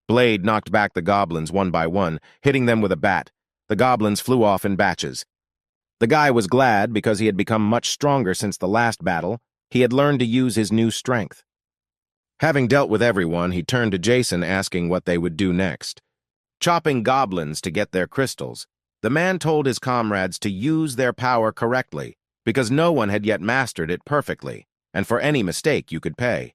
Blade knocked back the goblins one by one, hitting them with a bat. The goblins flew off in batches. The guy was glad because he had become much stronger since the last battle. He had learned to use his new strength. Having dealt with everyone, he turned to Jason, asking what they would do next. Chopping goblins to get their crystals, the man told his comrades to use their power correctly, because no one had yet mastered it perfectly, and for any mistake you could pay.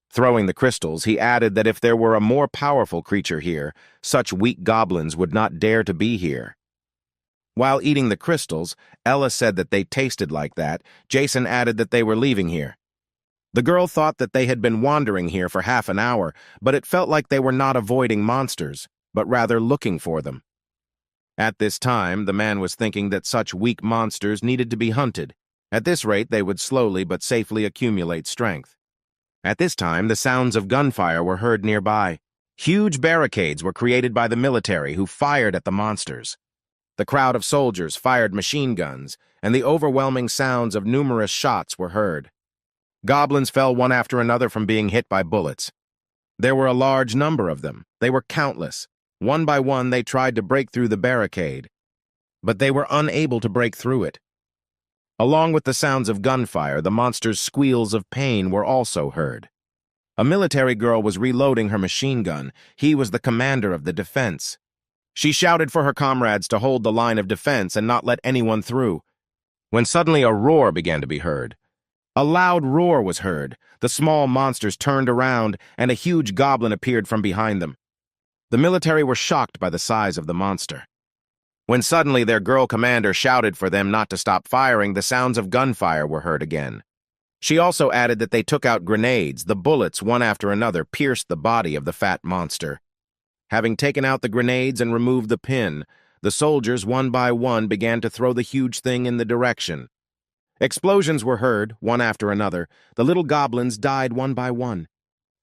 Throwing the crystals, he added that if there were a more powerful creature here, such weak goblins would not dare to be here. While eating the crystals, Ella said that they tasted like that. Jason added that they were leaving here. The girl thought that they had been wandering here for half an hour, but it felt like they were not avoiding monsters, but rather looking for them. At this time, the man was thinking that such weak monsters needed to be hunted. At this rate, they would slowly but safely accumulate strength. At this time, the sounds of gunfire were heard nearby. Huge barricades were created by the military, who fired at the monsters. The crowd of soldiers fired machine guns, and the overwhelming sounds of numerous shots were heard. Goblins fell one after another from being hit by bullets. There were a large number of them. They were countless. One by one, they tried to break through the barricade, but they were unable to break through it. Along with the sounds of gunfire, the monsters' squeals of pain were also heard. A military girl was reloading her machine gun. He was the commander of the defense. She shouted for her comrades to hold the line of defense and not let anyone through, when suddenly a roar began to be heard. A loud roar was heard. The small monsters turned around, and a huge goblin appeared from behind them. The military were shocked by the size of the monster. When suddenly their girl commander shouted for them not to stop firing, the sounds of gunfire were heard again. She also added that they took out grenades. The bullets, one after another, pierced the body of the fat monster. Having taken out the grenades and removed the pin, the soldiers, one by one, began to throw the huge thing in the direction. Explosions were heard, one after another. The little goblins died one by one.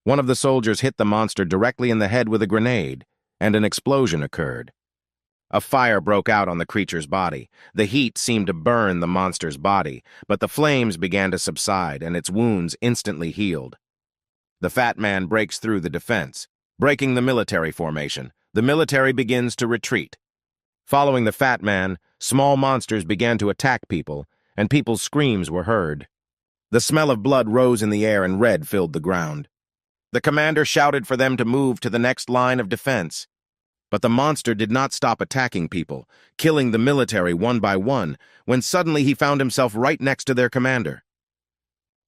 One of the soldiers hit the monster directly in the head with a grenade, and an explosion occurred. A fire broke out on the creature's body. The heat seemed to burn the monster's body, but the flames began to subside, and its wounds instantly healed. The fat man breaks through the defense. Breaking the military formation, the military begins to retreat. Following the fat man, small monsters began to attack people, and people's screams were heard. The smell of blood rose in the air, and red filled the ground. The commander shouted for them to move to the next line of defense. But the monster did not stop attacking people, killing the military one by one, when suddenly he found himself right next to their commander.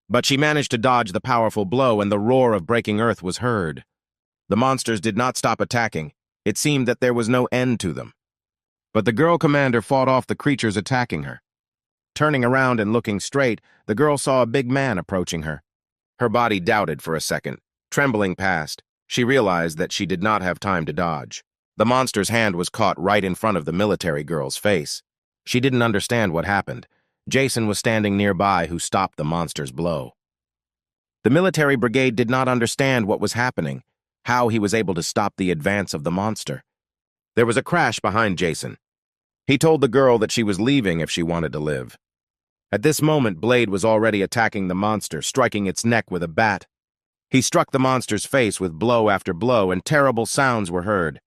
But she managed to dodge the powerful blow, and the roar of breaking earth was heard. The monsters did not stop attacking. It seemed that there was no end to them. But the girl commander fought off the creatures attacking her. Turning around and looking straight, the girl saw a big man approaching her. Her body doubted for a second. Trembling past, she realized that she did not have time to dodge. The monster's hand was caught right in front of the military girl's face. She didn't understand what happened. Jason was standing nearby, who stopped the monster's blow. The military brigade did not understand what was happening, how he was able to stop the advance of the monster. There was a crash behind Jason. He told the girl that she was leaving if she wanted to live. At this moment, Blade was already attacking the monster, striking its neck with a bat. He struck the monster's face with blow after blow, and terrible sounds were heard.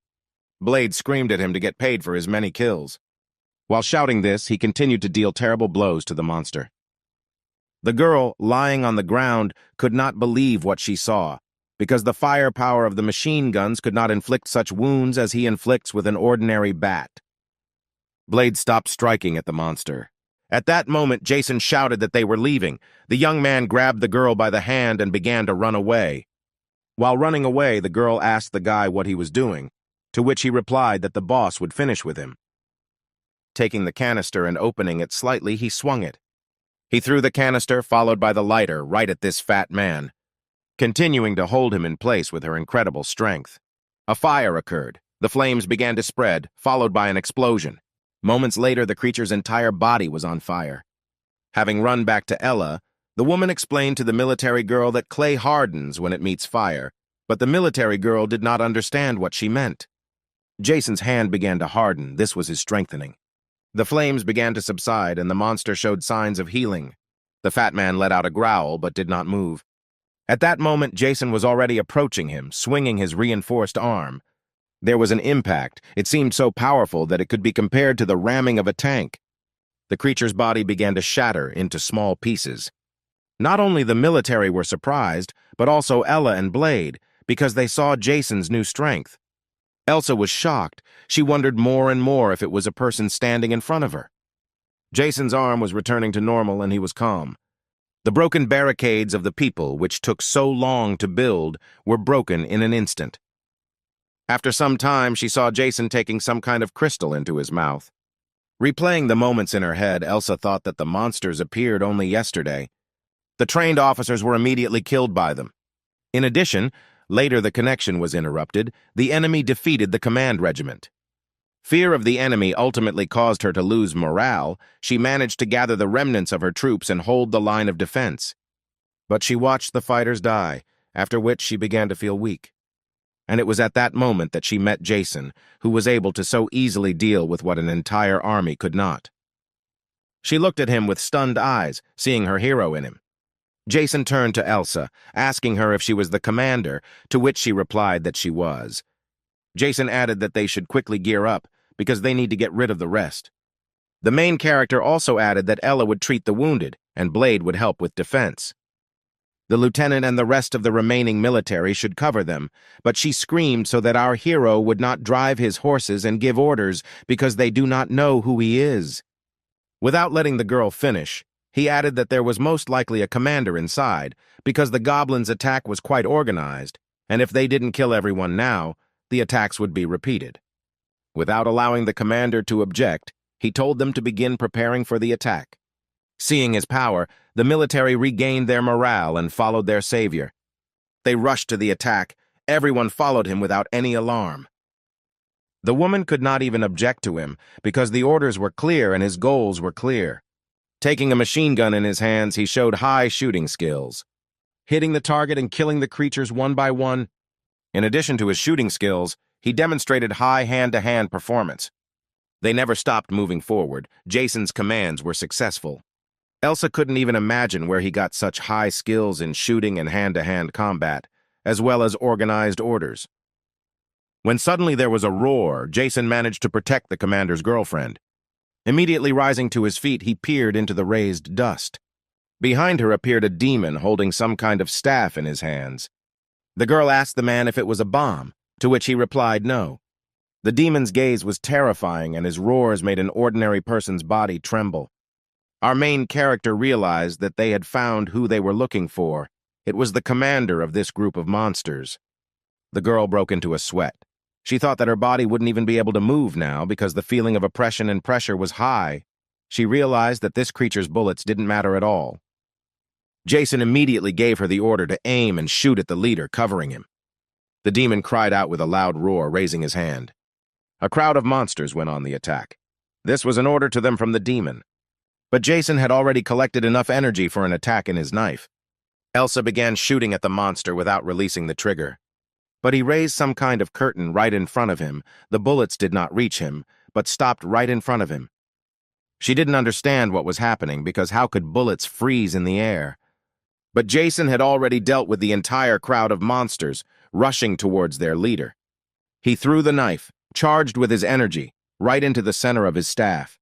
Blade screamed at him to get paid for his many kills. While shouting this, he continued to deal terrible blows to the monster. The girl, lying on the ground, could not believe what she saw, because the firepower of the machine guns could not inflict such wounds as he inflicts with an ordinary bat. Blade stopped striking at the monster. At that moment, Jason shouted that they were leaving. The young man grabbed the girl by the hand and began to run away. While running away, the girl asked the guy what he was doing, to which he replied that the boss would finish with him. Taking the canister and opening it slightly, he swung it. He threw the canister, followed by the lighter, right at this fat man, continuing to hold him in place with her incredible strength. A fire occurred. The flames began to spread, followed by an explosion. Moments later, the creature's entire body was on fire. Having run back to Ella, the woman explained to the military girl that clay hardens when it meets fire, but the military girl did not understand what she meant. Jason's hand began to harden. This was his strengthening. The flames began to subside, and the monster showed signs of healing. The fat man let out a growl, but did not move. At that moment, Jason was already approaching him, swinging his reinforced arm. There was an impact. It seemed so powerful that it could be compared to the ramming of a tank. The creature's body began to shatter into small pieces. Not only the military were surprised, but also Ella and Blade, because they saw Jason's new strength. Elsa was shocked. She wondered more and more if it was a person standing in front of her. Jason's arm was returning to normal, and he was calm. The broken barricades of the people, which took so long to build, were broken in an instant. After some time, she saw Jason taking some kind of crystal into his mouth. Replaying the moments in her head, Elsa thought that the monsters appeared only yesterday. The trained officers were immediately killed by them. In addition, later the connection was interrupted. The enemy defeated the command regiment. Fear of the enemy ultimately caused her to lose morale. She managed to gather the remnants of her troops and hold the line of defense. But she watched the fighters die, after which she began to feel weak. And it was at that moment that she met Jason, who was able to so easily deal with what an entire army could not. She looked at him with stunned eyes, seeing her hero in him. Jason turned to Elsa, asking her if she was the commander, to which she replied that she was. Jason added that they should quickly gear up, because they need to get rid of the rest. The main character also added that Ella would treat the wounded, and Blade would help with defense. The lieutenant and the rest of the remaining military should cover them, but she screamed so that our hero would not drive his horses and give orders because they do not know who he is. Without letting the girl finish, he added that there was most likely a commander inside because the goblins' attack was quite organized, and if they didn't kill everyone now, the attacks would be repeated. Without allowing the commander to object, he told them to begin preparing for the attack. Seeing his power, the military regained their morale and followed their savior. They rushed to the attack. Everyone followed him without any alarm. The woman could not even object to him because the orders were clear and his goals were clear. Taking a machine gun in his hands, he showed high shooting skills, hitting the target and killing the creatures one by one. In addition to his shooting skills, he demonstrated high hand-to-hand performance. They never stopped moving forward. Jason's commands were successful. Elsa couldn't even imagine where he got such high skills in shooting and hand-to-hand combat, as well as organized orders. When suddenly there was a roar, Jason managed to protect the commander's girlfriend. Immediately rising to his feet, he peered into the raised dust. Behind her appeared a demon holding some kind of staff in his hands. The girl asked the man if it was a bomb, to which he replied no. The demon's gaze was terrifying, and his roars made an ordinary person's body tremble. Our main character realized that they had found who they were looking for. It was the commander of this group of monsters. The girl broke into a sweat. She thought that her body wouldn't even be able to move now because the feeling of oppression and pressure was high. She realized that this creature's bullets didn't matter at all. Jason immediately gave her the order to aim and shoot at the leader, covering him. The demon cried out with a loud roar, raising his hand. A crowd of monsters went on the attack. This was an order to them from the demon. But Jason had already collected enough energy for an attack in his knife. Elsa began shooting at the monster without releasing the trigger. But he raised some kind of curtain right in front of him. The bullets did not reach him, but stopped right in front of him. She didn't understand what was happening because how could bullets freeze in the air? But Jason had already dealt with the entire crowd of monsters, rushing towards their leader. He threw the knife, charged with his energy, right into the center of his staff.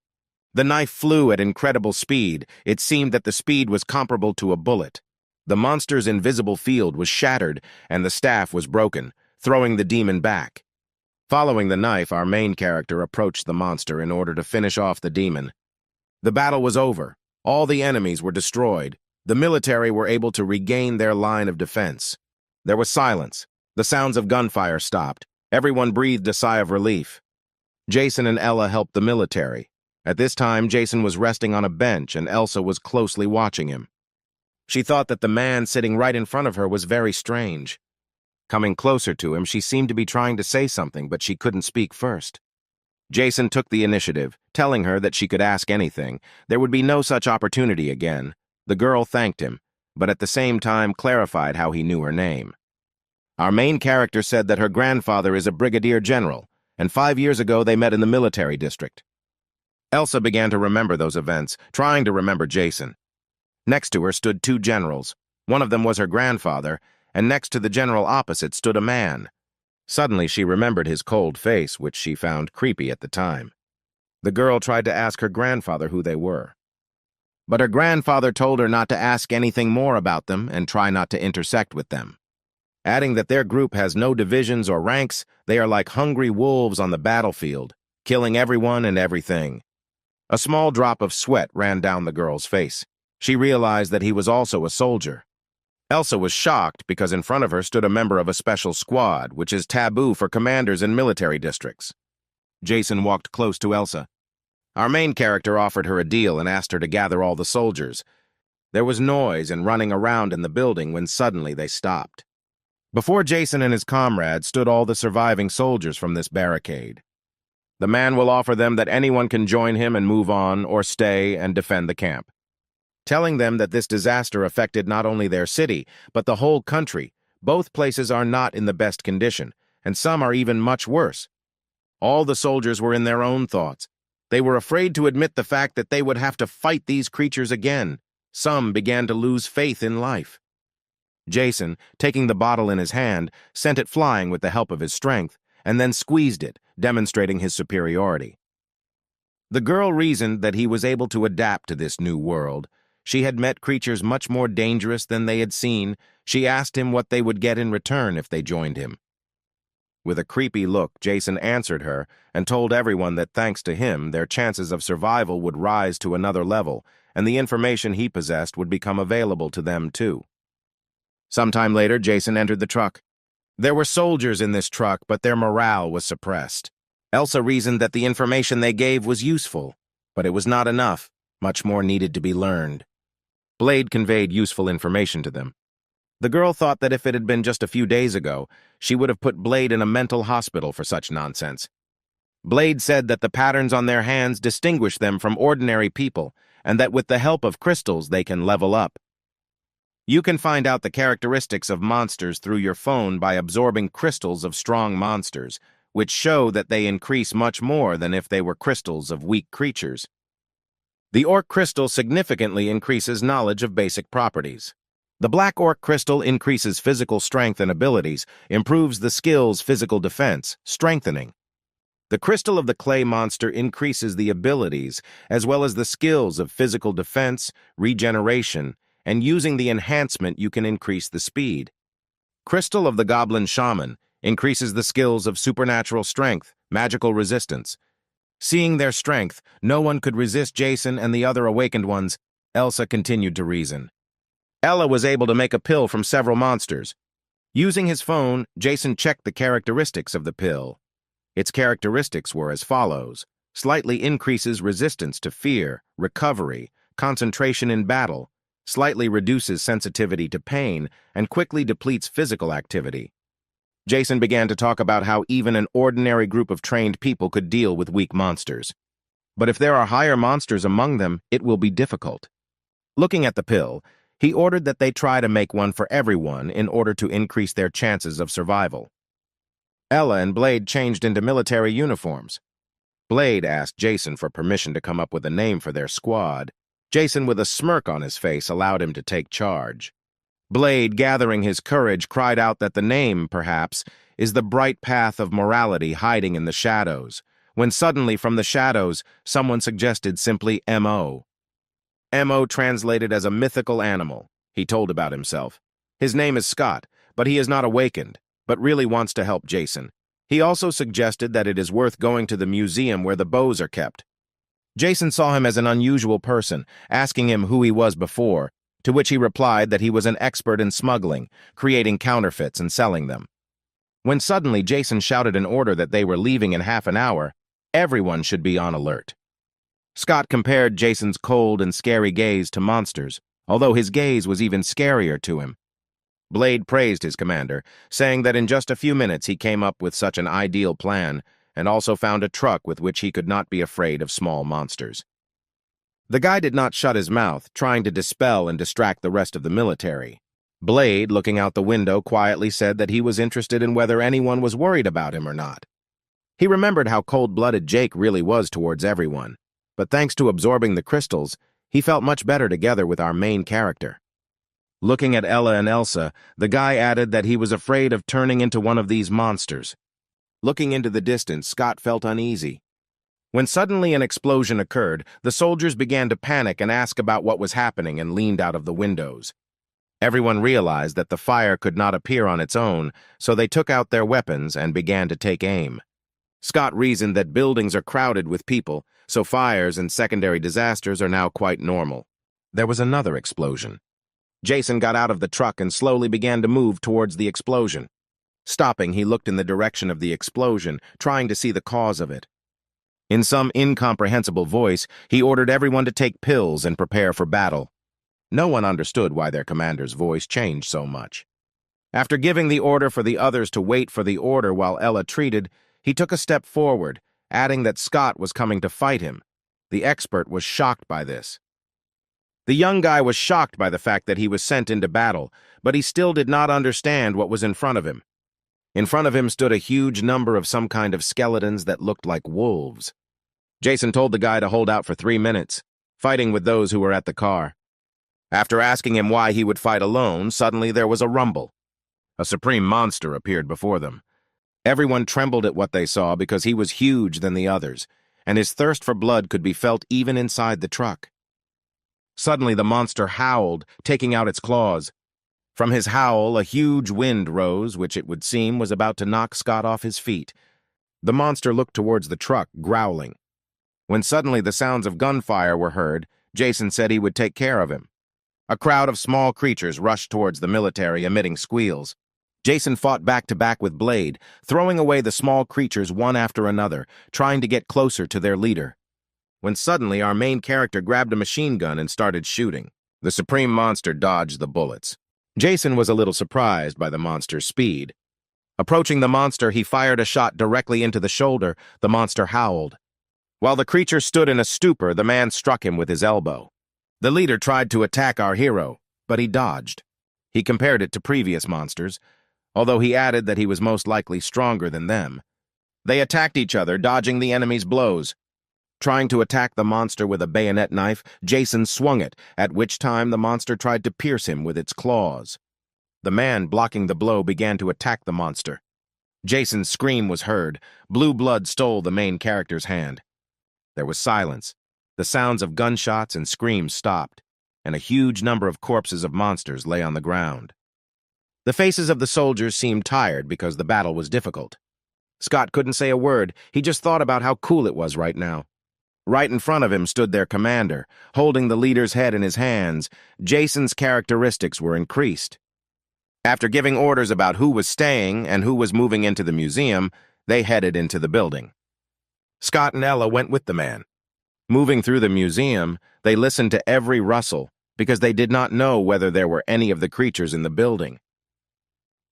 The knife flew at incredible speed. It seemed that the speed was comparable to a bullet. The monster's invisible field was shattered, and the staff was broken, throwing the demon back. Following the knife, our main character approached the monster in order to finish off the demon. The battle was over. All the enemies were destroyed. The military were able to regain their line of defense. There was silence. The sounds of gunfire stopped. Everyone breathed a sigh of relief. Jason and Ella helped the military. At this time, Jason was resting on a bench and Elsa was closely watching him. She thought that the man sitting right in front of her was very strange. Coming closer to him, she seemed to be trying to say something, but she couldn't speak first. Jason took the initiative, telling her that she could ask anything. There would be no such opportunity again. The girl thanked him, but at the same time clarified how he knew her name. Our main character said that her grandfather is a brigadier general, and 5 years ago they met in the military district. Elsa began to remember those events, trying to remember Jason. Next to her stood 2 generals. One of them was her grandfather, and next to the general opposite stood a man. Suddenly she remembered his cold face, which she found creepy at the time. The girl tried to ask her grandfather who they were. But her grandfather told her not to ask anything more about them and try not to intersect with them, adding that their group has no divisions or ranks. They are like hungry wolves on the battlefield, killing everyone and everything. A small drop of sweat ran down the girl's face. She realized that he was also a soldier. Elsa was shocked because in front of her stood a member of a special squad, which is taboo for commanders in military districts. Jason walked close to Elsa. Our main character offered her a deal and asked her to gather all the soldiers. There was noise and running around in the building when suddenly they stopped. Before Jason and his comrades stood all the surviving soldiers from this barricade. The man will offer them that anyone can join him and move on or stay and defend the camp, telling them that this disaster affected not only their city, but the whole country. Both places are not in the best condition, and some are even much worse. All the soldiers were in their own thoughts. They were afraid to admit the fact that they would have to fight these creatures again. Some began to lose faith in life. Jason, taking the bottle in his hand, sent it flying with the help of his strength, and then squeezed it, demonstrating his superiority. The girl reasoned that he was able to adapt to this new world. She had met creatures much more dangerous than they had seen. She asked him what they would get in return if they joined him. With a creepy look, Jason answered her and told everyone that thanks to him, their chances of survival would rise to another level, and the information he possessed would become available to them too. Sometime later, Jason entered the truck. There were soldiers in this truck, but their morale was suppressed. Elsa reasoned that the information they gave was useful, but it was not enough. Much more needed to be learned. Blade conveyed useful information to them. The girl thought that if it had been just a few days ago, she would have put Blade in a mental hospital for such nonsense. Blade said that the patterns on their hands distinguish them from ordinary people, and that with the help of crystals they can level up. You can find out the characteristics of monsters through your phone by absorbing crystals of strong monsters, which show that they increase much more than if they were crystals of weak creatures. The Orc Crystal significantly increases knowledge of basic properties. The Black Orc Crystal increases physical strength and abilities, improves the skill's physical defense, strengthening. The Crystal of the Clay Monster increases the abilities as well as the skills of physical defense, regeneration, and using the enhancement you can increase the speed. Crystal of the Goblin Shaman increases the skills of supernatural strength, magical resistance. Seeing their strength, no one could resist Jason and the other awakened ones. Elsa continued to reason. Ella was able to make a pill from several monsters. Using his phone, Jason checked the characteristics of the pill. Its characteristics were as follows: slightly increases resistance to fear, recovery, concentration in battle, slightly reduces sensitivity to pain, and quickly depletes physical activity. Jason began to talk about how even an ordinary group of trained people could deal with weak monsters. But if there are higher monsters among them, it will be difficult. Looking at the pill, he ordered that they try to make one for everyone in order to increase their chances of survival. Ella and Blade changed into military uniforms. Blade asked Jason for permission to come up with a name for their squad. Jason, with a smirk on his face, allowed him to take charge. Blade, gathering his courage, cried out that the name, perhaps, is the bright path of morality hiding in the shadows, when suddenly from the shadows someone suggested simply M.O. M.O. translated as a mythical animal, he told about himself. His name is Scott, but he is not awakened, but really wants to help Jason. He also suggested that it is worth going to the museum where the bows are kept. Jason saw him as an unusual person, asking him who he was before. to which he replied that he was an expert in smuggling, creating counterfeits and selling them. When suddenly Jason shouted an order that they were leaving in half an hour, everyone should be on alert. Scott compared Jason's cold and scary gaze to monsters, although his gaze was even scarier to him. Blade praised his commander, saying that in just a few minutes he came up with such an ideal plan and also found a truck with which he could not be afraid of small monsters. The guy did not shut his mouth, trying to dispel and distract the rest of the military. Blade, looking out the window, quietly said that he was interested in whether anyone was worried about him or not. He remembered how cold-blooded Jake really was towards everyone, but thanks to absorbing the crystals, he felt much better together with our main character. Looking at Ella and Elsa, the guy added that he was afraid of turning into one of these monsters. Looking into the distance, Scott felt uneasy. When suddenly an explosion occurred, the soldiers began to panic and ask about what was happening and leaned out of the windows. Everyone realized that the fire could not appear on its own, so they took out their weapons and began to take aim. Scott reasoned that buildings are crowded with people, so fires and secondary disasters are now quite normal. There was another explosion. Jason got out of the truck and slowly began to move towards the explosion. Stopping, he looked in the direction of the explosion, trying to see the cause of it. In some incomprehensible voice, he ordered everyone to take pills and prepare for battle. No one understood why their commander's voice changed so much. After giving the order for the others to wait for the order while Ella treated, he took a step forward, adding that Scott was coming to fight him. The expert was shocked by this. The young guy was shocked by the fact that he was sent into battle, but he still did not understand what was in front of him. In front of him stood a huge number of some kind of skeletons that looked like wolves. Jason told the guy to hold out for 3 minutes, fighting with those who were at the car. After asking him why he would fight alone, suddenly there was a rumble. A supreme monster appeared before them. Everyone trembled at what they saw because he was huge than the others, and his thirst for blood could be felt even inside the truck. Suddenly the monster howled, taking out its claws. From his howl, a huge wind rose, which it would seem was about to knock Scott off his feet. The monster looked towards the truck, growling. When suddenly the sounds of gunfire were heard, Jason said he would take care of him. A crowd of small creatures rushed towards the military, emitting squeals. Jason fought back-to-back with Blade, throwing away the small creatures one after another, trying to get closer to their leader. When suddenly our main character grabbed a machine gun and started shooting. The supreme monster dodged the bullets. Jason was a little surprised by the monster's speed. Approaching the monster, he fired a shot directly into the shoulder. The monster howled. While the creature stood in a stupor, the man struck him with his elbow. The leader tried to attack our hero, but he dodged. He compared it to previous monsters, although he added that he was most likely stronger than them. They attacked each other, dodging the enemy's blows. Trying to attack the monster with a bayonet knife, Jason swung it, at which time the monster tried to pierce him with its claws. The man blocking the blow began to attack the monster. Jason's scream was heard. Blue blood stole the main character's hand. There was silence. The sounds of gunshots and screams stopped, and a huge number of corpses of monsters lay on the ground. The faces of the soldiers seemed tired because the battle was difficult. Scott couldn't say a word. He just thought about how cool it was right now. Right in front of him stood their commander, holding the leader's head in his hands. Jason's characteristics were increased. After giving orders about who was staying and who was moving into the museum, they headed into the building. Scott and Ella went with the man. Moving through the museum, they listened to every rustle because they did not know whether there were any of the creatures in the building.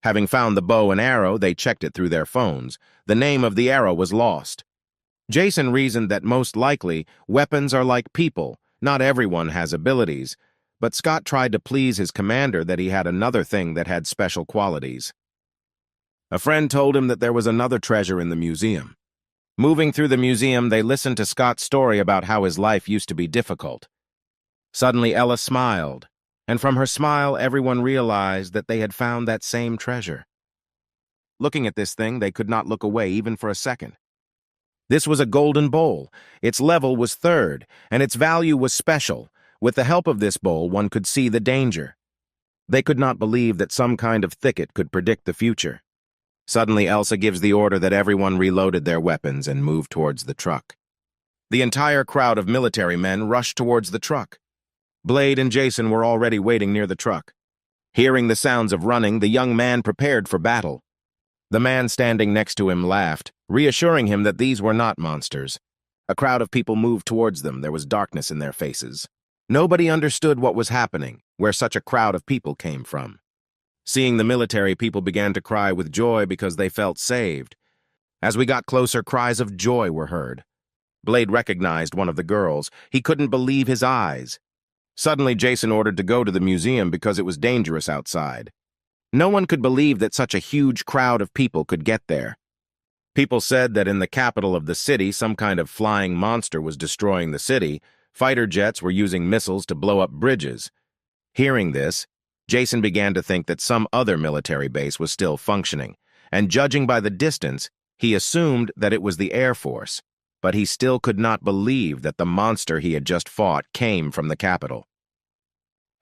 Having found the bow and arrow, they checked it through their phones. The name of the arrow was lost. Jason reasoned that most likely weapons are like people. Not everyone has abilities, but Scott tried to please his commander that he had another thing that had special qualities. A friend told him that there was another treasure in the museum. Moving through the museum, they listened to Scott's story about how his life used to be difficult. Suddenly, Ella smiled, and from her smile, everyone realized that they had found that same treasure. Looking at this thing, they could not look away even for a second. This was a golden bowl. Its level was 3rd, and its value was special. With the help of this bowl, one could see the danger. They could not believe that some kind of thicket could predict the future. Suddenly, Elsa gives the order that everyone reloaded their weapons and moved towards the truck. The entire crowd of military men rushed towards the truck. Blade and Jason were already waiting near the truck. Hearing the sounds of running, the young man prepared for battle. The man standing next to him laughed, reassuring him that these were not monsters. A crowd of people moved towards them. There was darkness in their faces. Nobody understood what was happening, where such a crowd of people came from. Seeing the military, people began to cry with joy because they felt saved. As we got closer, cries of joy were heard. Blade recognized one of the girls. He couldn't believe his eyes. Suddenly, Jason ordered to go to the museum because it was dangerous outside. No one could believe that such a huge crowd of people could get there. People said that in the capital of the city, some kind of flying monster was destroying the city. Fighter jets were using missiles to blow up bridges. Hearing this, Jason began to think that some other military base was still functioning, and judging by the distance, he assumed that it was the Air Force, but he still could not believe that the monster he had just fought came from the capital.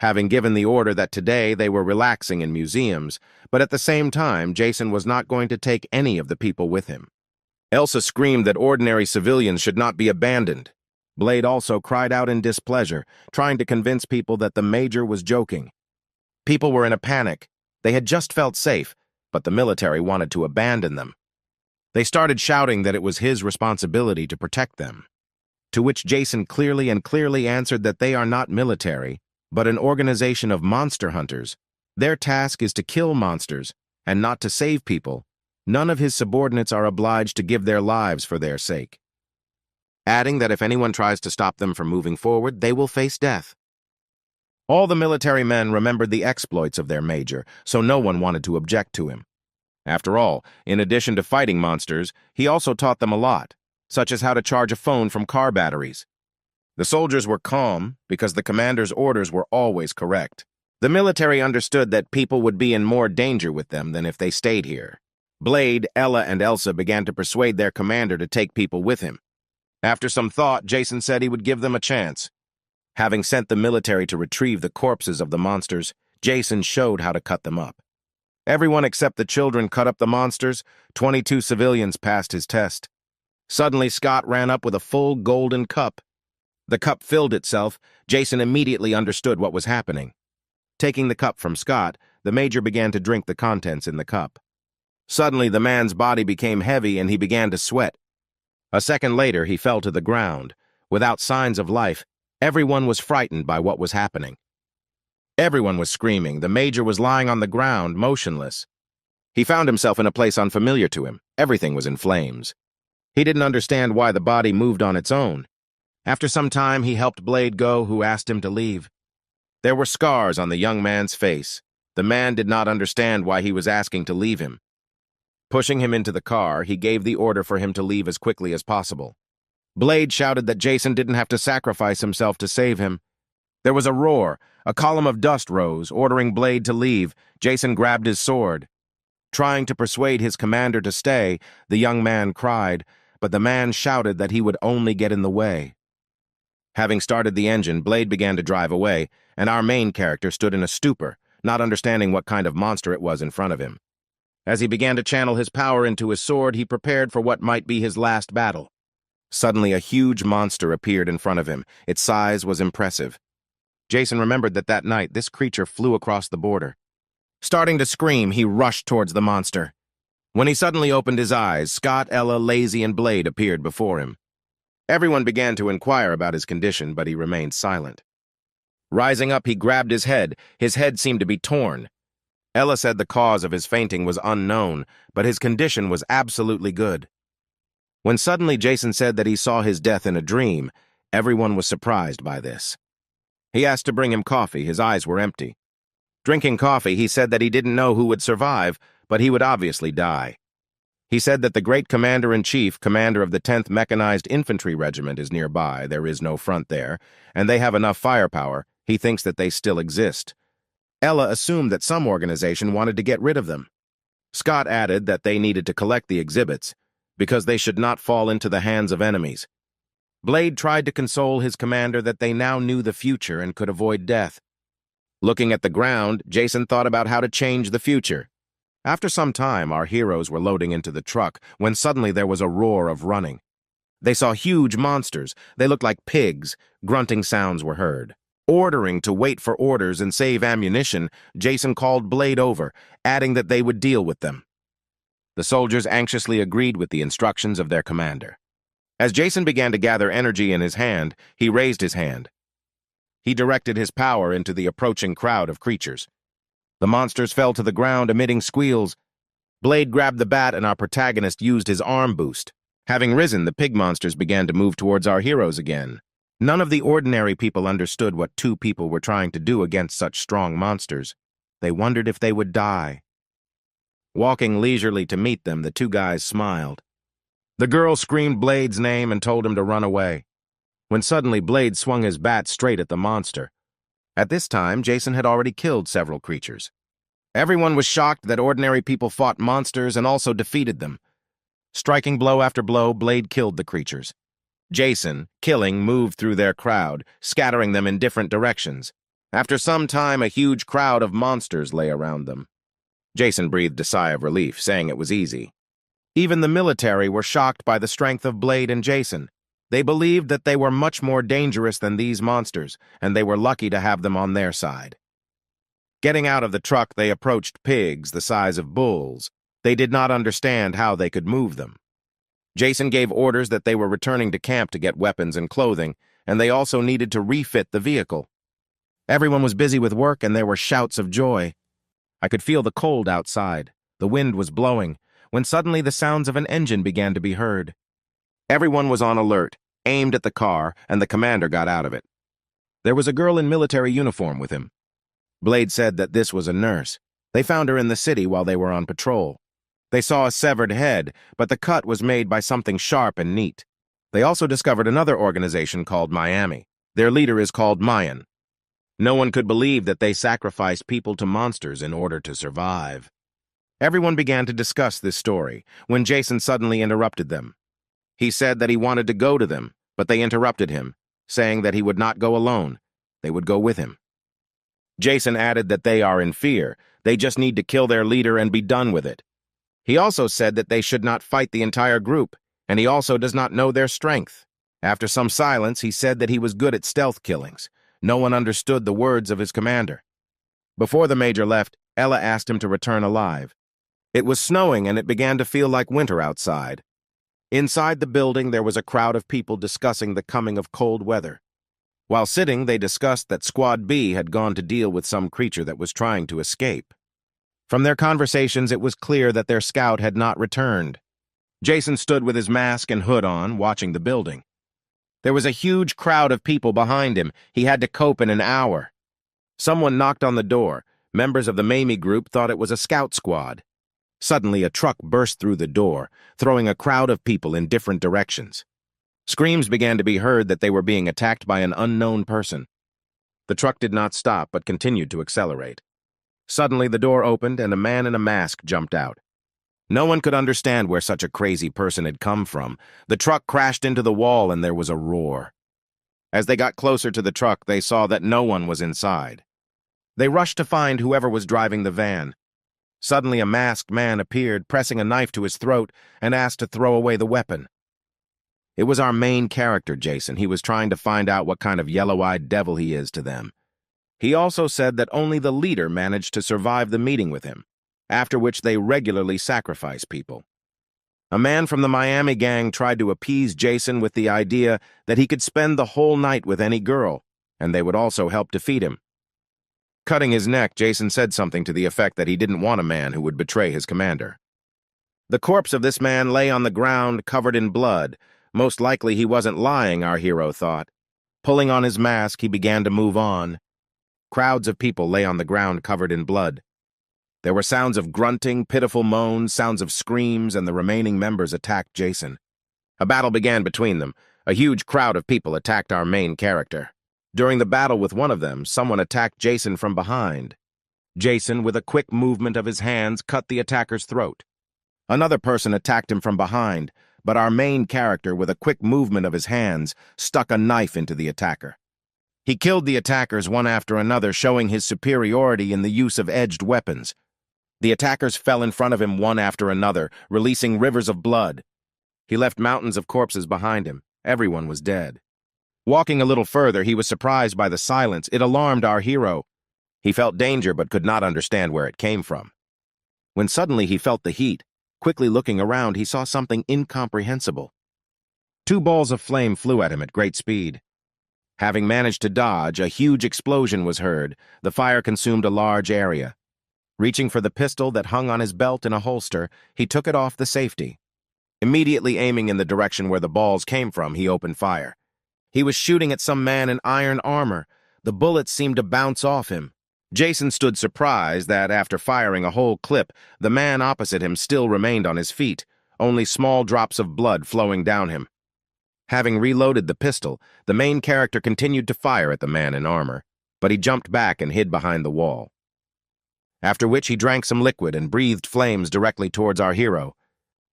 Having given the order that today they were relaxing in museums, but at the same time, Jason was not going to take any of the people with him. Elsa screamed that ordinary civilians should not be abandoned. Blade also cried out in displeasure, trying to convince people that the Major was joking. People were in a panic. They had just felt safe, but the military wanted to abandon them. They started shouting that it was his responsibility to protect them. To which Jason clearly answered that they are not military, but an organization of monster hunters. Their task is to kill monsters, and not to save people. None of his subordinates are obliged to give their lives for their sake. Adding that if anyone tries to stop them from moving forward, they will face death. All the military men remembered the exploits of their major, so no one wanted to object to him. After all, in addition to fighting monsters, he also taught them a lot, such as how to charge a phone from car batteries. The soldiers were calm because the commander's orders were always correct. The military understood that people would be in more danger with them than if they stayed here. Blade, Ella, and Elsa began to persuade their commander to take people with him. After some thought, Jason said he would give them a chance. Having sent the military to retrieve the corpses of the monsters, Jason showed how to cut them up. Everyone except the children cut up the monsters. 22 civilians passed his test. Suddenly, Scott ran up with a full golden cup. The cup filled itself. Jason immediately understood what was happening. Taking the cup from Scott, the Major began to drink the contents in the cup. Suddenly, the man's body became heavy and he began to sweat. A second later, he fell to the ground. Without signs of life, everyone was frightened by what was happening. Everyone was screaming. The Major was lying on the ground, motionless. He found himself in a place unfamiliar to him. Everything was in flames. He didn't understand why the body moved on its own. After some time, he helped Blade go, who asked him to leave. There were scars on the young man's face. The man did not understand why he was asking to leave him. Pushing him into the car, he gave the order for him to leave as quickly as possible. Blade shouted that Jason didn't have to sacrifice himself to save him. There was a roar. A column of dust rose, ordering Blade to leave. Jason grabbed his sword. Trying to persuade his commander to stay, the young man cried, but the man shouted that he would only get in the way. Having started the engine, Blade began to drive away, and our main character stood in a stupor, not understanding what kind of monster it was in front of him. As he began to channel his power into his sword, he prepared for what might be his last battle. Suddenly, a huge monster appeared in front of him. Its size was impressive. Jason remembered that night this creature flew across the border. Starting to scream, he rushed towards the monster. When he suddenly opened his eyes, Scott, Ella, Lazy, and Blade appeared before him. Everyone began to inquire about his condition, but he remained silent. Rising up, he grabbed his head. His head seemed to be torn. Ella said the cause of his fainting was unknown, but his condition was absolutely good. When suddenly Jason said that he saw his death in a dream, everyone was surprised by this. He asked to bring him coffee. His eyes were empty. Drinking coffee, he said that he didn't know who would survive, but he would obviously die. He said that the great commander-in-chief, commander of the 10th Mechanized Infantry Regiment, is nearby. There is no front there, and they have enough firepower. He thinks that they still exist. Ella assumed that some organization wanted to get rid of them. Scott added that they needed to collect the exhibits, because they should not fall into the hands of enemies. Blade tried to console his commander that they now knew the future and could avoid death. Looking at the ground, Jason thought about how to change the future. After some time, our heroes were loading into the truck when suddenly there was a roar of running. They saw huge monsters. They looked like pigs. Grunting sounds were heard. Ordering to wait for orders and save ammunition, Jason called Blade over, adding that they would deal with them. The soldiers anxiously agreed with the instructions of their commander. As Jason began to gather energy in his hand, he raised his hand. He directed his power into the approaching crowd of creatures. The monsters fell to the ground, emitting squeals. Blade grabbed the bat and our protagonist used his arm boost. Having risen, the pig monsters began to move towards our heroes again. None of the ordinary people understood what two people were trying to do against such strong monsters. They wondered if they would die. Walking leisurely to meet them, the two guys smiled. The girl screamed Blade's name and told him to run away, when suddenly Blade swung his bat straight at the monster. At this time, Jason had already killed several creatures. Everyone was shocked that ordinary people fought monsters and also defeated them. Striking blow after blow, Blade killed the creatures. Jason, killing, moved through their crowd, scattering them in different directions. After some time, a huge crowd of monsters lay around them. Jason breathed a sigh of relief, saying it was easy. Even the military were shocked by the strength of Blade and Jason. They believed that they were much more dangerous than these monsters, and they were lucky to have them on their side. Getting out of the truck, they approached pigs the size of bulls. They did not understand how they could move them. Jason gave orders that they were returning to camp to get weapons and clothing, and they also needed to refit the vehicle. Everyone was busy with work, and there were shouts of joy. I could feel the cold outside. The wind was blowing, when suddenly the sounds of an engine began to be heard. Everyone was on alert, aimed at the car, and the commander got out of it. There was a girl in military uniform with him. Blade said that this was a nurse. They found her in the city while they were on patrol. They saw a severed head, but the cut was made by something sharp and neat. They also discovered another organization called Miami. Their leader is called Mayan. No one could believe that they sacrificed people to monsters in order to survive. Everyone began to discuss this story, when Jason suddenly interrupted them. He said that he wanted to go to them, but they interrupted him, saying that he would not go alone. They would go with him. Jason added that they are in fear. They just need to kill their leader and be done with it. He also said that they should not fight the entire group, and he also does not know their strength. After some silence, he said that he was good at stealth killings. No one understood the words of his commander. Before the major left, Ella asked him to return alive. It was snowing, and it began to feel like winter outside. Inside the building, there was a crowd of people discussing the coming of cold weather. While sitting, they discussed that Squad B had gone to deal with some creature that was trying to escape. From their conversations, it was clear that their scout had not returned. Jason stood with his mask and hood on, watching the building. There was a huge crowd of people behind him. He had to cope in an hour. Someone knocked on the door. Members of the Mamie group thought it was a scout squad. Suddenly, a truck burst through the door, throwing a crowd of people in different directions. Screams began to be heard that they were being attacked by an unknown person. The truck did not stop, but continued to accelerate. Suddenly, the door opened, and a man in a mask jumped out. No one could understand where such a crazy person had come from. The truck crashed into the wall, and there was a roar. As they got closer to the truck, they saw that no one was inside. They rushed to find whoever was driving the van. Suddenly, a masked man appeared, pressing a knife to his throat, and asked to throw away the weapon. It was our main character, Jason. He was trying to find out what kind of yellow-eyed devil he is to them. He also said that only the leader managed to survive the meeting with him, after which they regularly sacrifice people. A man from the Miami gang tried to appease Jason with the idea that he could spend the whole night with any girl, and they would also help defeat him. Cutting his neck, Jason said something to the effect that he didn't want a man who would betray his commander. The corpse of this man lay on the ground, covered in blood. Most likely he wasn't lying, our hero thought. Pulling on his mask, he began to move on. Crowds of people lay on the ground covered in blood. There were sounds of grunting, pitiful moans, sounds of screams, and the remaining members attacked Jason. A battle began between them. A huge crowd of people attacked our main character. During the battle with one of them, someone attacked Jason from behind. Jason, with a quick movement of his hands, cut the attacker's throat. Another person attacked him from behind, but our main character, with a quick movement of his hands, stuck a knife into the attacker. He killed the attackers one after another, showing his superiority in the use of edged weapons. The attackers fell in front of him one after another, releasing rivers of blood. He left mountains of corpses behind him. Everyone was dead. Walking a little further, he was surprised by the silence. It alarmed our hero. He felt danger but could not understand where it came from. When suddenly he felt the heat, quickly looking around, he saw something incomprehensible. Two balls of flame flew at him at great speed. Having managed to dodge, a huge explosion was heard. The fire consumed a large area. Reaching for the pistol that hung on his belt in a holster, he took it off the safety. Immediately aiming in the direction where the balls came from, he opened fire. He was shooting at some man in iron armor. The bullets seemed to bounce off him. Jason stood surprised that, after firing a whole clip, the man opposite him still remained on his feet, only small drops of blood flowing down him. Having reloaded the pistol, the main character continued to fire at the man in armor, but he jumped back and hid behind the wall. After which he drank some liquid and breathed flames directly towards our hero.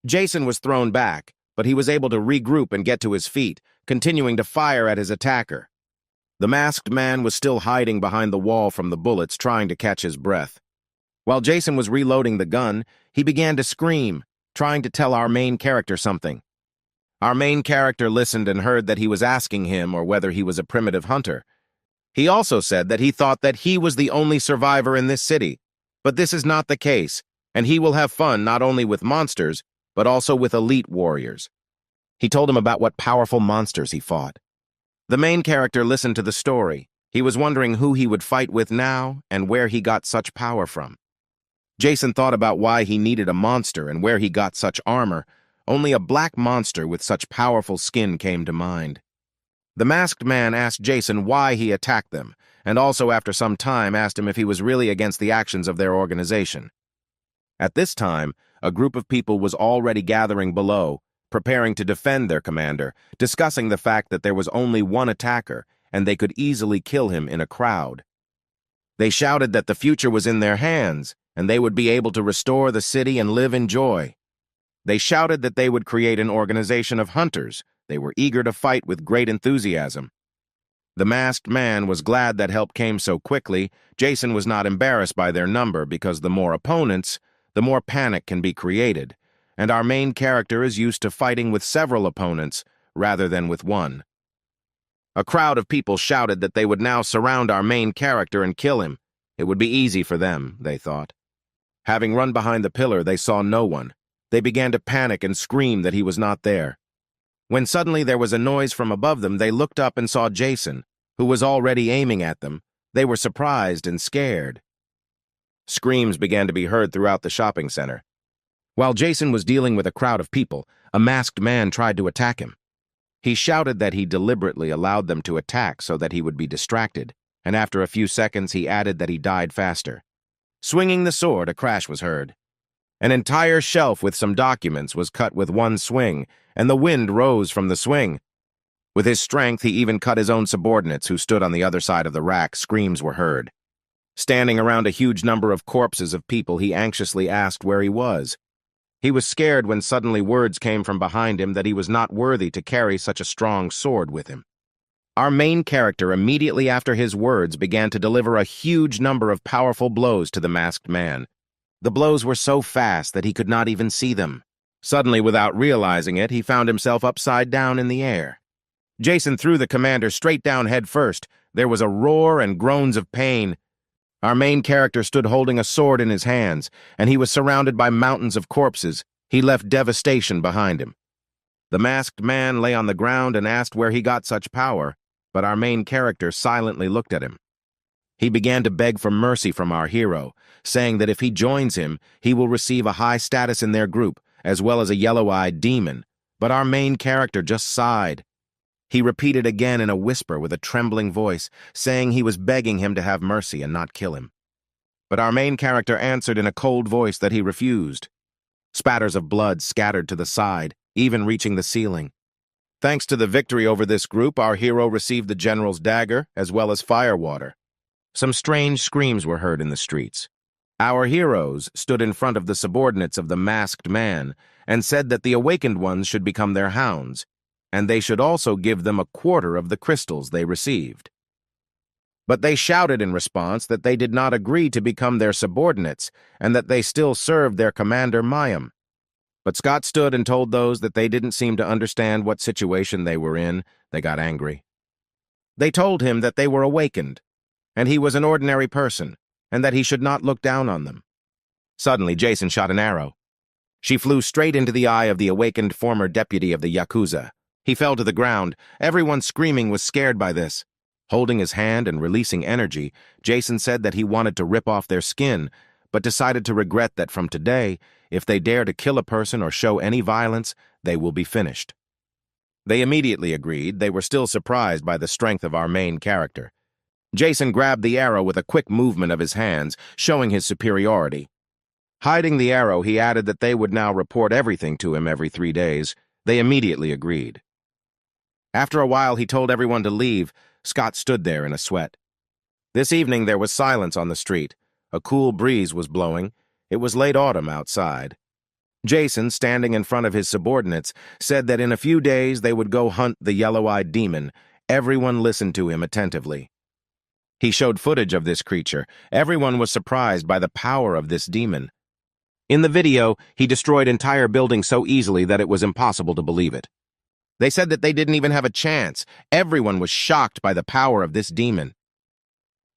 Jason was thrown back, but he was able to regroup and get to his feet, continuing to fire at his attacker. The masked man was still hiding behind the wall from the bullets, trying to catch his breath. While Jason was reloading the gun, he began to scream, trying to tell our main character something. Our main character listened and heard that he was asking him or whether he was a primitive hunter. He also said that he thought that he was the only survivor in this city, but this is not the case, and he will have fun not only with monsters, but also with elite warriors. He told him about what powerful monsters he fought. The main character listened to the story. He was wondering who he would fight with now and where he got such power from. Jason thought about why he needed a monster and where he got such armor. Only a black monster with such powerful skin came to mind. The masked man asked Jason why he attacked them, and also after some time asked him if he was really against the actions of their organization. At this time, a group of people was already gathering below, preparing to defend their commander, discussing the fact that there was only one attacker, and they could easily kill him in a crowd. They shouted that the future was in their hands, and they would be able to restore the city and live in joy. They shouted that they would create an organization of hunters. They were eager to fight with great enthusiasm. The masked man was glad that help came so quickly. Jason was not embarrassed by their number because the more opponents, the more panic can be created, and our main character is used to fighting with several opponents rather than with one. A crowd of people shouted that they would now surround our main character and kill him. It would be easy for them, they thought. Having run behind the pillar, they saw no one. They began to panic and scream that he was not there. When suddenly there was a noise from above them, they looked up and saw Jason, who was already aiming at them. They were surprised and scared. Screams began to be heard throughout the shopping center. While Jason was dealing with a crowd of people, a masked man tried to attack him. He shouted that he deliberately allowed them to attack so that he would be distracted, and after a few seconds he added that he died faster. Swinging the sword, a crash was heard. An entire shelf with some documents was cut with one swing, and the wind rose from the swing. With his strength, he even cut his own subordinates who stood on the other side of the rack. Screams were heard. Standing around a huge number of corpses of people, he anxiously asked where he was. He was scared when suddenly words came from behind him that he was not worthy to carry such a strong sword with him. Our main character, immediately after his words, began to deliver a huge number of powerful blows to the masked man. The blows were so fast that he could not even see them. Suddenly, without realizing it, he found himself upside down in the air. Jason threw the commander straight down head first. There was a roar and groans of pain. Our main character stood holding a sword in his hands, and he was surrounded by mountains of corpses. He left devastation behind him. The masked man lay on the ground and asked where he got such power, but our main character silently looked at him. He began to beg for mercy from our hero, saying that if he joins him, he will receive a high status in their group, as well as a yellow-eyed demon. But our main character just sighed. He repeated again in a whisper with a trembling voice, saying he was begging him to have mercy and not kill him. But our main character answered in a cold voice that he refused. Spatters of blood scattered to the side, even reaching the ceiling. Thanks to the victory over this group, our hero received the general's dagger, as well as firewater. Some strange screams were heard in the streets. Our heroes stood in front of the subordinates of the masked man and said that the awakened ones should become their hounds, and they should also give them a quarter of the crystals they received. But they shouted in response that they did not agree to become their subordinates and that they still served their commander Mayim. But Scott stood and told those that they didn't seem to understand what situation they were in. They got angry. They told him that they were awakened, and he was an ordinary person, and that he should not look down on them. Suddenly, Jason shot an arrow. She flew straight into the eye of the awakened former deputy of the Yakuza. He fell to the ground. Everyone screaming was scared by this. Holding his hand and releasing energy, Jason said that he wanted to rip off their skin, but decided to regret that from today, if they dare to kill a person or show any violence, they will be finished. They immediately agreed. They were still surprised by the strength of our main character. Jason grabbed the arrow with a quick movement of his hands, showing his superiority. Hiding the arrow, he added that they would now report everything to him every 3 days. They immediately agreed. After a while, he told everyone to leave. Scott stood there in a sweat. This evening, there was silence on the street. A cool breeze was blowing. It was late autumn outside. Jason, standing in front of his subordinates, said that in a few days they would go hunt the yellow-eyed demon. Everyone listened to him attentively. He showed footage of this creature. Everyone was surprised by the power of this demon. In the video, he destroyed entire buildings so easily that it was impossible to believe it. They said that they didn't even have a chance. Everyone was shocked by the power of this demon.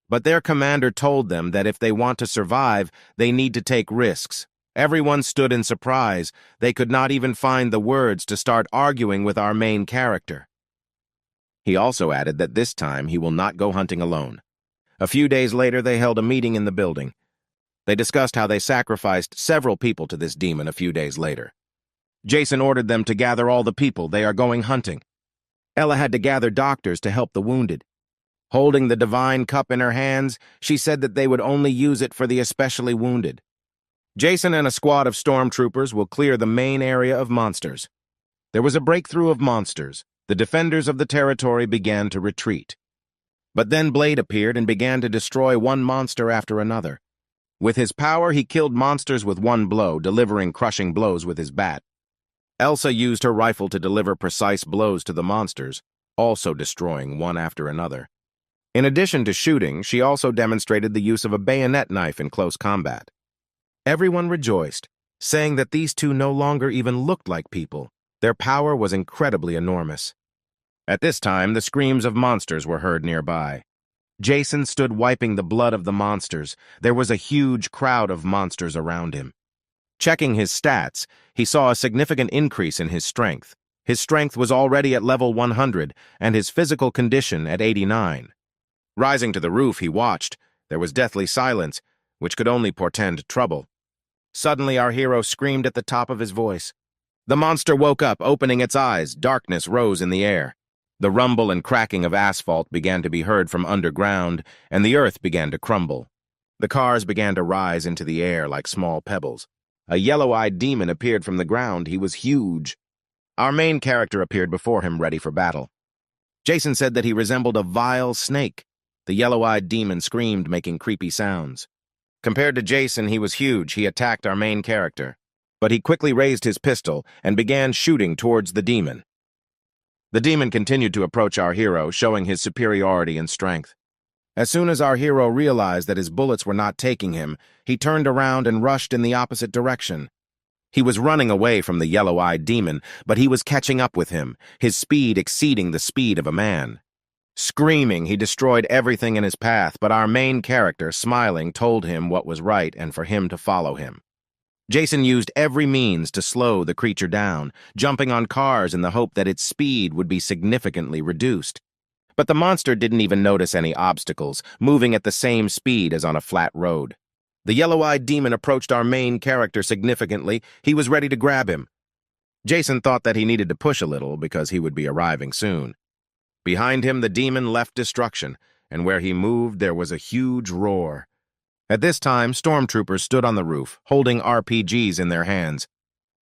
But their commander told them that if they want to survive, they need to take risks. Everyone stood in surprise. They could not even find the words to start arguing with our main character. He also added that this time he will not go hunting alone. A few days later, they held a meeting in the building. They discussed how they sacrificed several people to this demon a few days later. Jason ordered them to gather all the people. They are going hunting. Ella had to gather doctors to help the wounded. Holding the divine cup in her hands, she said that they would only use it for the especially wounded. Jason and a squad of stormtroopers will clear the main area of monsters. There was a breakthrough of monsters. The defenders of the territory began to retreat. But then Blade appeared and began to destroy one monster after another. With his power, he killed monsters with one blow, delivering crushing blows with his bat. Elsa used her rifle to deliver precise blows to the monsters, also destroying one after another. In addition to shooting, she also demonstrated the use of a bayonet knife in close combat. Everyone rejoiced, saying that these two no longer even looked like people. Their power was incredibly enormous. At this time, the screams of monsters were heard nearby. Jason stood wiping the blood of the monsters. There was a huge crowd of monsters around him. Checking his stats, he saw a significant increase in his strength. His strength was already at level 100, and his physical condition at 89. Rising to the roof, he watched. There was deathly silence, which could only portend trouble. Suddenly, our hero screamed at the top of his voice. The monster woke up, opening its eyes. Darkness rose in the air. The rumble and cracking of asphalt began to be heard from underground, and the earth began to crumble. The cars began to rise into the air like small pebbles. A yellow-eyed demon appeared from the ground. He was huge. Our main character appeared before him, ready for battle. Jason said that he resembled a vile snake. The yellow-eyed demon screamed, making creepy sounds. Compared to Jason, he was huge. He attacked our main character. But he quickly raised his pistol and began shooting towards the demon. The demon continued to approach our hero, showing his superiority and strength. As soon as our hero realized that his bullets were not taking him, he turned around and rushed in the opposite direction. He was running away from the yellow-eyed demon, but he was catching up with him, his speed exceeding the speed of a man. Screaming, he destroyed everything in his path, but our main character, smiling, told him what was right and for him to follow him. Jason used every means to slow the creature down, jumping on cars in the hope that its speed would be significantly reduced. But the monster didn't even notice any obstacles, moving at the same speed as on a flat road. The yellow-eyed demon approached our main character significantly. He was ready to grab him. Jason thought that he needed to push a little because he would be arriving soon. Behind him, the demon left destruction, and where he moved, there was a huge roar. At this time, stormtroopers stood on the roof, holding RPGs in their hands.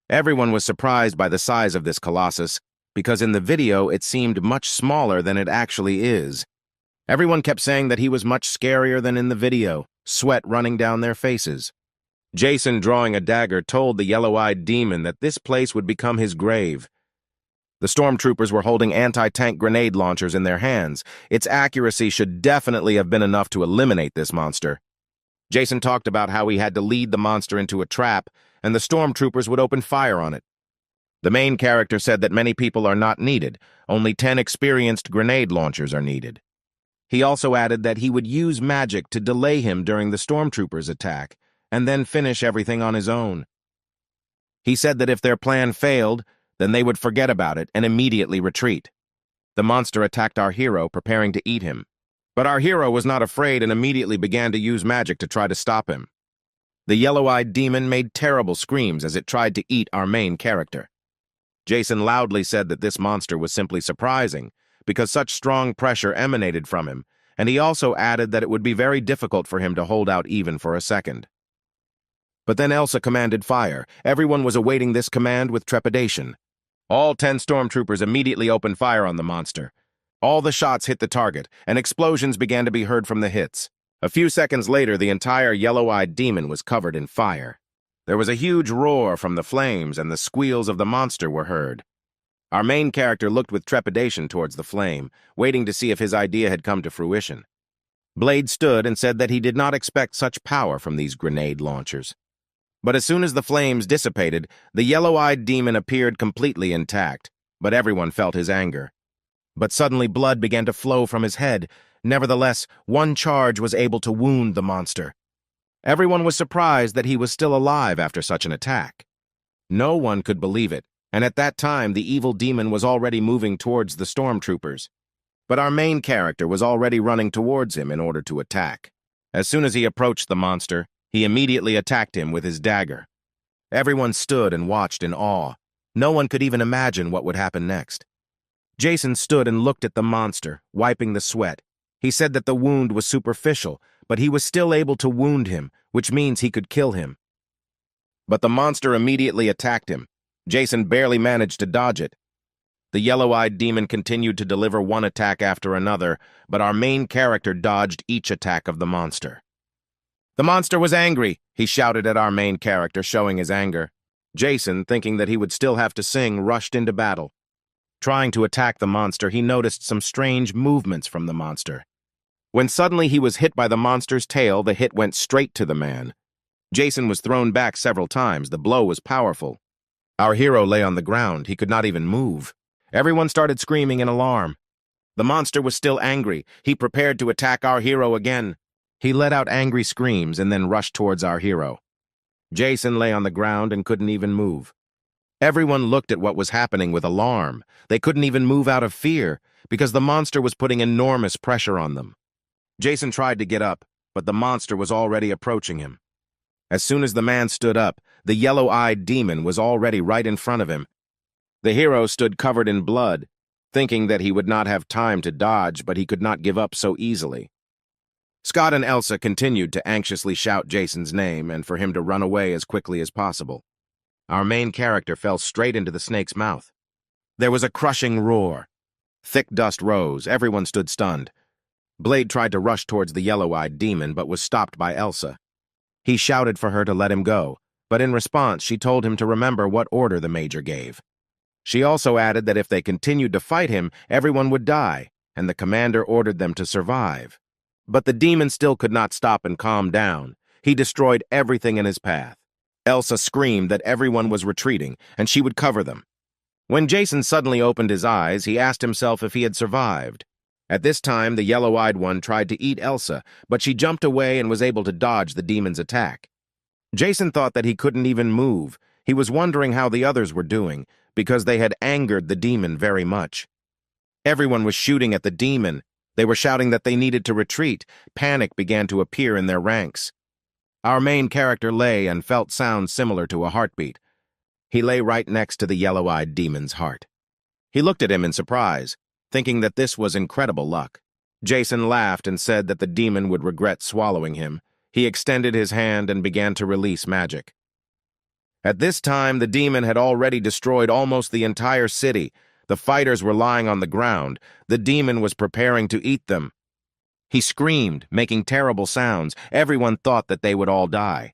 Everyone was surprised by the size of this colossus, because in the video it seemed much smaller than it actually is. Everyone kept saying that he was much scarier than in the video, sweat running down their faces. Jason, drawing a dagger, told the yellow-eyed demon that this place would become his grave. The stormtroopers were holding anti-tank grenade launchers in their hands. Its accuracy should definitely have been enough to eliminate this monster. Jason talked about how he had to lead the monster into a trap, and the stormtroopers would open fire on it. The main character said that many people are not needed, only 10 experienced grenade launchers are needed. He also added that he would use magic to delay him during the stormtroopers' attack, and then finish everything on his own. He said that if their plan failed, then they would forget about it and immediately retreat. The monster attacked our hero, preparing to eat him. But our hero was not afraid and immediately began to use magic to try to stop him. The yellow-eyed demon made terrible screams as it tried to eat our main character. Jason loudly said that this monster was simply surprising because such strong pressure emanated from him, and he also added that it would be very difficult for him to hold out even for a second. But then Elsa commanded fire. Everyone was awaiting this command with trepidation. All 10 stormtroopers immediately opened fire on the monster. All the shots hit the target, and explosions began to be heard from the hits. A few seconds later, the entire yellow-eyed demon was covered in fire. There was a huge roar from the flames, and the squeals of the monster were heard. Our main character looked with trepidation towards the flame, waiting to see if his idea had come to fruition. Blade stood and said that he did not expect such power from these grenade launchers. But as soon as the flames dissipated, the yellow-eyed demon appeared completely intact, but everyone felt his anger. But suddenly blood began to flow from his head. Nevertheless, one charge was able to wound the monster. Everyone was surprised that he was still alive after such an attack. No one could believe it, and at that time the evil demon was already moving towards the stormtroopers. But our main character was already running towards him in order to attack. As soon as he approached the monster, he immediately attacked him with his dagger. Everyone stood and watched in awe. No one could even imagine what would happen next. Jason stood and looked at the monster, wiping the sweat. He said that the wound was superficial, but he was still able to wound him, which means he could kill him. But the monster immediately attacked him. Jason barely managed to dodge it. The yellow-eyed demon continued to deliver one attack after another, but our main character dodged each attack of the monster. The monster was angry, he shouted at our main character, showing his anger. Jason, thinking that he would still have to sing, rushed into battle. Trying to attack the monster, he noticed some strange movements from the monster. When suddenly he was hit by the monster's tail, the hit went straight to the man. Jason was thrown back several times. The blow was powerful. Our hero lay on the ground. He could not even move. Everyone started screaming in alarm. The monster was still angry. He prepared to attack our hero again. He let out angry screams and then rushed towards our hero. Jason lay on the ground and couldn't even move. Everyone looked at what was happening with alarm. They couldn't even move out of fear because the monster was putting enormous pressure on them. Jason tried to get up, but the monster was already approaching him. As soon as the man stood up, the yellow-eyed demon was already right in front of him. The hero stood covered in blood, thinking that he would not have time to dodge, but he could not give up so easily. Scott and Elsa continued to anxiously shout Jason's name and for him to run away as quickly as possible. Our main character fell straight into the snake's mouth. There was a crushing roar. Thick dust rose. Everyone stood stunned. Blade tried to rush towards the yellow-eyed demon, but was stopped by Elsa. He shouted for her to let him go, but in response, she told him to remember what order the Major gave. She also added that if they continued to fight him, everyone would die, and the commander ordered them to survive. But the demon still could not stop and calm down. He destroyed everything in his path. Elsa screamed that everyone was retreating, and she would cover them. When Jason suddenly opened his eyes, he asked himself if he had survived. At this time, the yellow-eyed one tried to eat Elsa, but she jumped away and was able to dodge the demon's attack. Jason thought that he couldn't even move. He was wondering how the others were doing, because they had angered the demon very much. Everyone was shooting at the demon. They were shouting that they needed to retreat. Panic began to appear in their ranks. Our main character lay and felt sounds similar to a heartbeat. He lay right next to the yellow-eyed demon's heart. He looked at him in surprise, thinking that this was incredible luck. Jason laughed and said that the demon would regret swallowing him. He extended his hand and began to release magic. At this time, the demon had already destroyed almost the entire city. The fighters were lying on the ground. The demon was preparing to eat them. He screamed, making terrible sounds. Everyone thought that they would all die.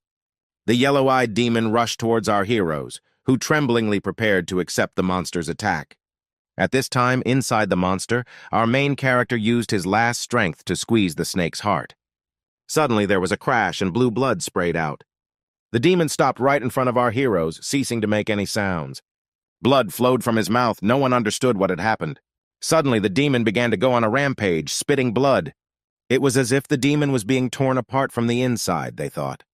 The yellow-eyed demon rushed towards our heroes, who tremblingly prepared to accept the monster's attack. At this time, inside the monster, our main character used his last strength to squeeze the snake's heart. Suddenly, there was a crash and blue blood sprayed out. The demon stopped right in front of our heroes, ceasing to make any sounds. Blood flowed from his mouth. No one understood what had happened. Suddenly, the demon began to go on a rampage, spitting blood. It was as if the demon was being torn apart from the inside, they thought.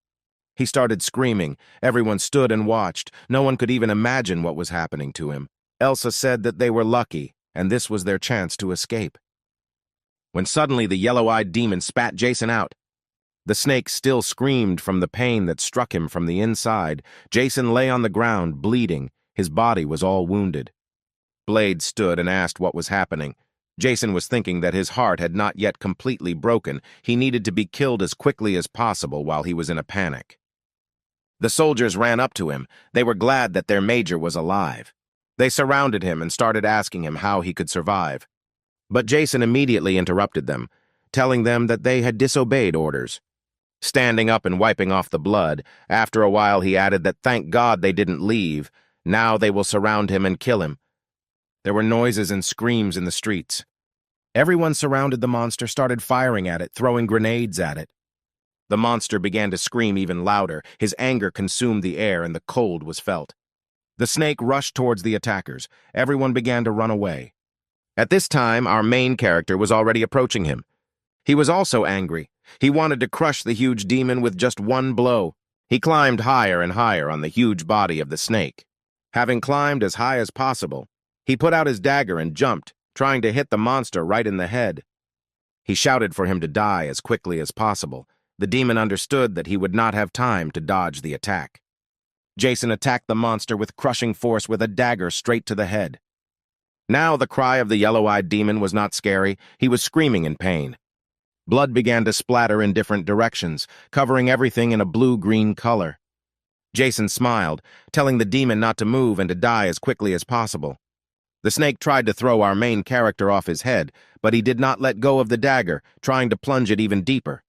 He started screaming. Everyone stood and watched. No one could even imagine what was happening to him. Elsa said that they were lucky, and this was their chance to escape. When suddenly the yellow-eyed demon spat Jason out. The snake still screamed from the pain that struck him from the inside. Jason lay on the ground, bleeding. His body was all wounded. Blade stood and asked what was happening. Jason was thinking that his heart had not yet completely broken. He needed to be killed as quickly as possible while he was in a panic. The soldiers ran up to him. They were glad that their major was alive. They surrounded him and started asking him how he could survive. But Jason immediately interrupted them, telling them that they had disobeyed orders. Standing up and wiping off the blood, after a while he added that thank God they didn't leave. Now they will surround him and kill him. There were noises and screams in the streets. Everyone surrounded the monster, started firing at it, throwing grenades at it. The monster began to scream even louder. His anger consumed the air and the cold was felt. The snake rushed towards the attackers. Everyone began to run away. At this time, our main character was already approaching him. He was also angry. He wanted to crush the huge demon with just one blow. He climbed higher and higher on the huge body of the snake. Having climbed as high as possible, he put out his dagger and jumped, trying to hit the monster right in the head. He shouted for him to die as quickly as possible. The demon understood that he would not have time to dodge the attack. Jason attacked the monster with crushing force with a dagger straight to the head. Now the cry of the yellow-eyed demon was not scary. He was screaming in pain. Blood began to splatter in different directions, covering everything in a blue-green color. Jason smiled, telling the demon not to move and to die as quickly as possible. The snake tried to throw our main character off his head, but he did not let go of the dagger, trying to plunge it even deeper.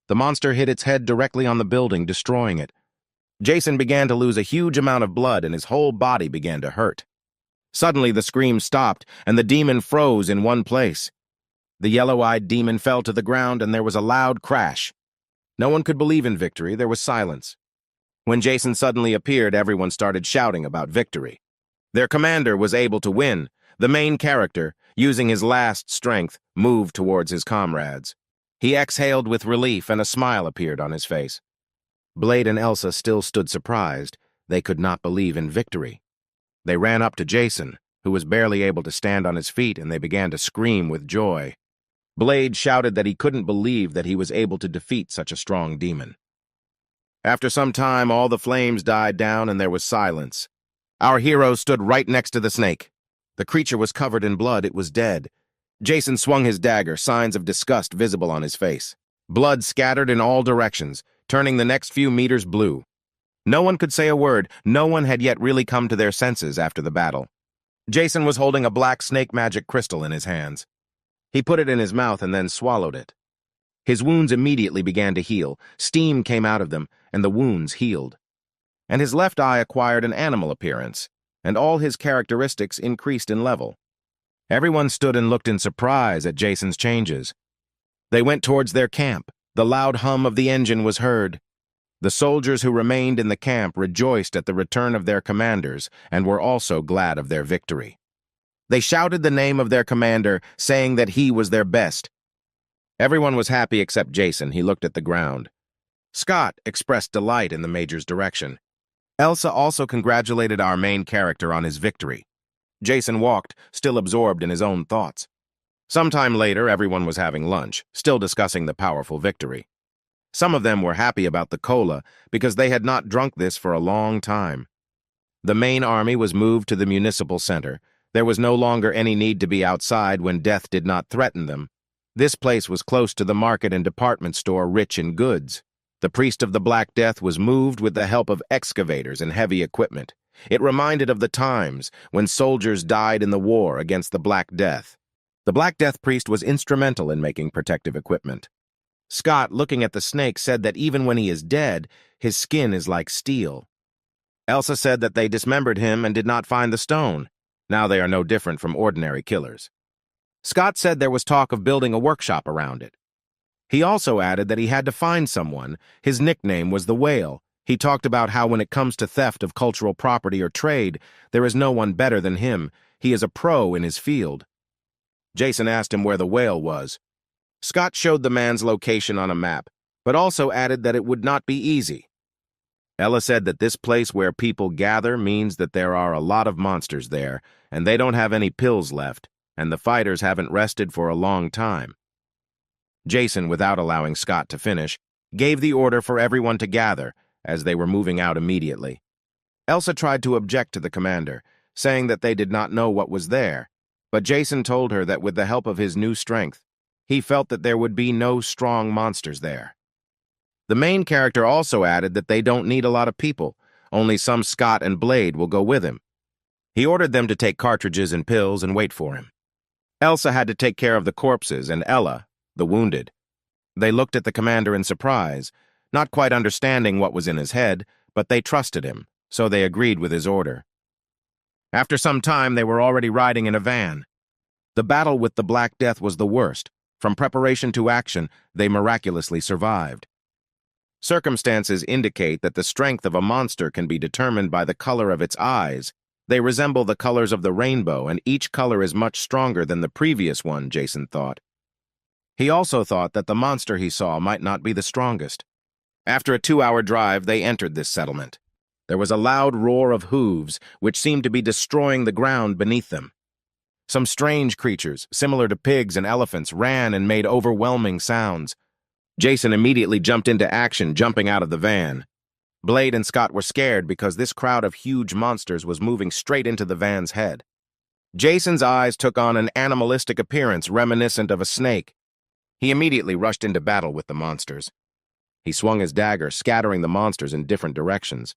The monster hit its head directly on the building, destroying it. Jason began to lose a huge amount of blood and his whole body began to hurt. Suddenly the scream stopped and the demon froze in one place. The yellow-eyed demon fell to the ground and there was a loud crash. No one could believe in victory. There was silence. When Jason suddenly appeared, everyone started shouting about victory. Their commander was able to win. The main character, using his last strength, moved towards his comrades. He exhaled with relief and a smile appeared on his face. Blade and Elsa still stood surprised. They could not believe in victory. They ran up to Jason, who was barely able to stand on his feet, and they began to scream with joy. Blade shouted that he couldn't believe that he was able to defeat such a strong demon. After some time, all the flames died down and there was silence. Our hero stood right next to the snake. The creature was covered in blood. It was dead. Jason swung his dagger, signs of disgust visible on his face. Blood scattered in all directions, turning the next few meters blue. No one could say a word. No one had yet really come to their senses after the battle. Jason was holding a black snake magic crystal in his hands. He put it in his mouth and then swallowed it. His wounds immediately began to heal. Steam came out of them, and the wounds healed. And his left eye acquired an animal appearance, and all his characteristics increased in level. Everyone stood and looked in surprise at Jason's changes. They went towards their camp. The loud hum of the engine was heard. The soldiers who remained in the camp rejoiced at the return of their commanders and were also glad of their victory. They shouted the name of their commander, saying that he was their best. Everyone was happy except Jason. He looked at the ground. Scott expressed delight in the major's direction. Elsa also congratulated our main character on his victory. Jason walked, still absorbed in his own thoughts. Sometime later, everyone was having lunch, still discussing the powerful victory. Some of them were happy about the cola because they had not drunk this for a long time. The main army was moved to the municipal center. There was no longer any need to be outside when death did not threaten them. This place was close to the market and department store rich in goods. The priest of the Black Death was moved with the help of excavators and heavy equipment. It reminded of the times when soldiers died in the war against the Black Death. The Black Death priest was instrumental in making protective equipment. Scott, looking at the snake, said that even when he is dead, his skin is like steel. Elsa said that they dismembered him and did not find the stone. Now they are no different from ordinary killers. Scott said there was talk of building a workshop around it. He also added that he had to find someone. His nickname was the Whale. He talked about how when it comes to theft of cultural property or trade, there is no one better than him. He is a pro in his field. Jason asked him where the whale was. Scott showed the man's location on a map, but also added that it would not be easy. Ella said that this place where people gather means that there are a lot of monsters there, and they don't have any pills left, and the fighters haven't rested for a long time. Jason, without allowing Scott to finish, gave the order for everyone to gather, as they were moving out immediately. Elsa tried to object to the commander, saying that they did not know what was there, but Jason told her that with the help of his new strength, he felt that there would be no strong monsters there. The main character also added that they don't need a lot of people, only some Scott and Blade will go with him. He ordered them to take cartridges and pills and wait for him. Elsa had to take care of the corpses and Ella, the wounded. They looked at the commander in surprise, not quite understanding what was in his head, but they trusted him, so they agreed with his order. After some time, they were already riding in a van. The battle with the Black Death was the worst. From preparation to action, they miraculously survived. Circumstances indicate that the strength of a monster can be determined by the color of its eyes. They resemble the colors of the rainbow, and each color is much stronger than the previous one, Jason thought. He also thought that the monster he saw might not be the strongest. After a 2-hour drive, they entered this settlement. There was a loud roar of hooves, which seemed to be destroying the ground beneath them. Some strange creatures, similar to pigs and elephants, ran and made overwhelming sounds. Jason immediately jumped into action, jumping out of the van. Blade and Scott were scared because this crowd of huge monsters was moving straight into the van's head. Jason's eyes took on an animalistic appearance reminiscent of a snake. He immediately rushed into battle with the monsters. He swung his dagger, scattering the monsters in different directions.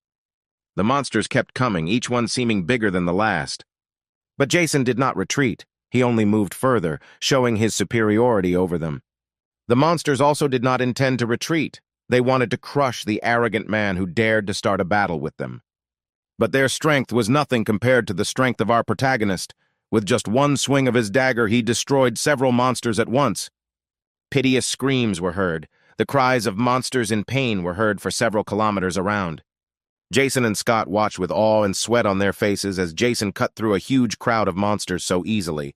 The monsters kept coming, each one seeming bigger than the last. But Jason did not retreat. He only moved further, showing his superiority over them. The monsters also did not intend to retreat. They wanted to crush the arrogant man who dared to start a battle with them. But their strength was nothing compared to the strength of our protagonist. With just one swing of his dagger, he destroyed several monsters at once. Piteous screams were heard. The cries of monsters in pain were heard for several kilometers around. Jason and Scott watched with awe and sweat on their faces as Jason cut through a huge crowd of monsters so easily.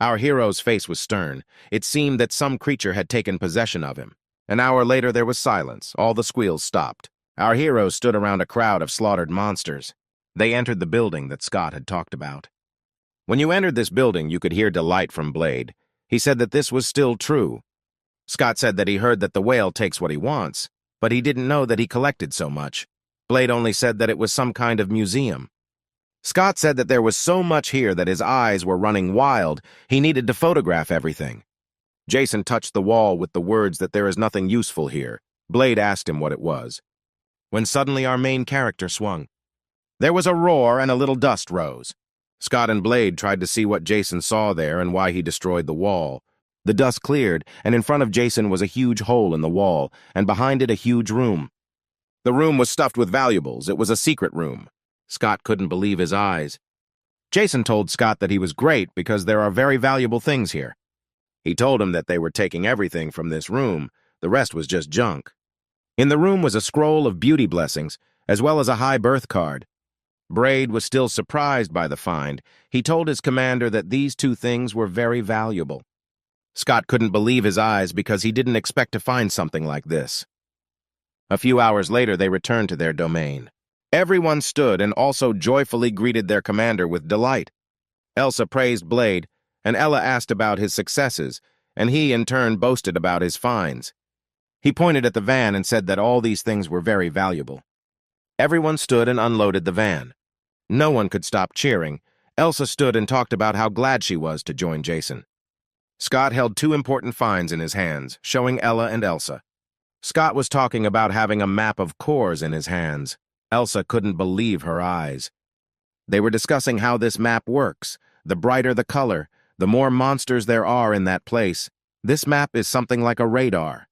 Our hero's face was stern. It seemed that some creature had taken possession of him. An hour later, there was silence. All the squeals stopped. Our heroes stood around a crowd of slaughtered monsters. They entered the building that Scott had talked about. When you entered this building, you could hear delight from Blade. He said that this was still true. Scott said that he heard that the whale takes what he wants, but he didn't know that he collected so much. Blade only said that it was some kind of museum. Scott said that there was so much here that his eyes were running wild. He needed to photograph everything. Jason touched the wall with the words that there is nothing useful here. Blade asked him what it was. When suddenly our main character swung. There was a roar and a little dust rose. Scott and Blade tried to see what Jason saw there and why he destroyed the wall. The dust cleared, and in front of Jason was a huge hole in the wall, and behind it a huge room. The room was stuffed with valuables. It was a secret room. Scott couldn't believe his eyes. Jason told Scott that he was great because there are very valuable things here. He told him that they were taking everything from this room. The rest was just junk. In the room was a scroll of beauty blessings, as well as a high birth card. Blade was still surprised by the find. He told his commander that these two things were very valuable. Scott couldn't believe his eyes because he didn't expect to find something like this. A few hours later, they returned to their domain. Everyone stood and also joyfully greeted their commander with delight. Elsa praised Blade, and Ella asked about his successes, and he in turn boasted about his finds. He pointed at the van and said that all these things were very valuable. Everyone stood and unloaded the van. No one could stop cheering. Elsa stood and talked about how glad she was to join Jason. Scott held two important finds in his hands, showing Ella and Elsa. Scott was talking about having a map of cores in his hands. Elsa couldn't believe her eyes. They were discussing how this map works. The brighter the color, the more monsters there are in that place. This map is something like a radar.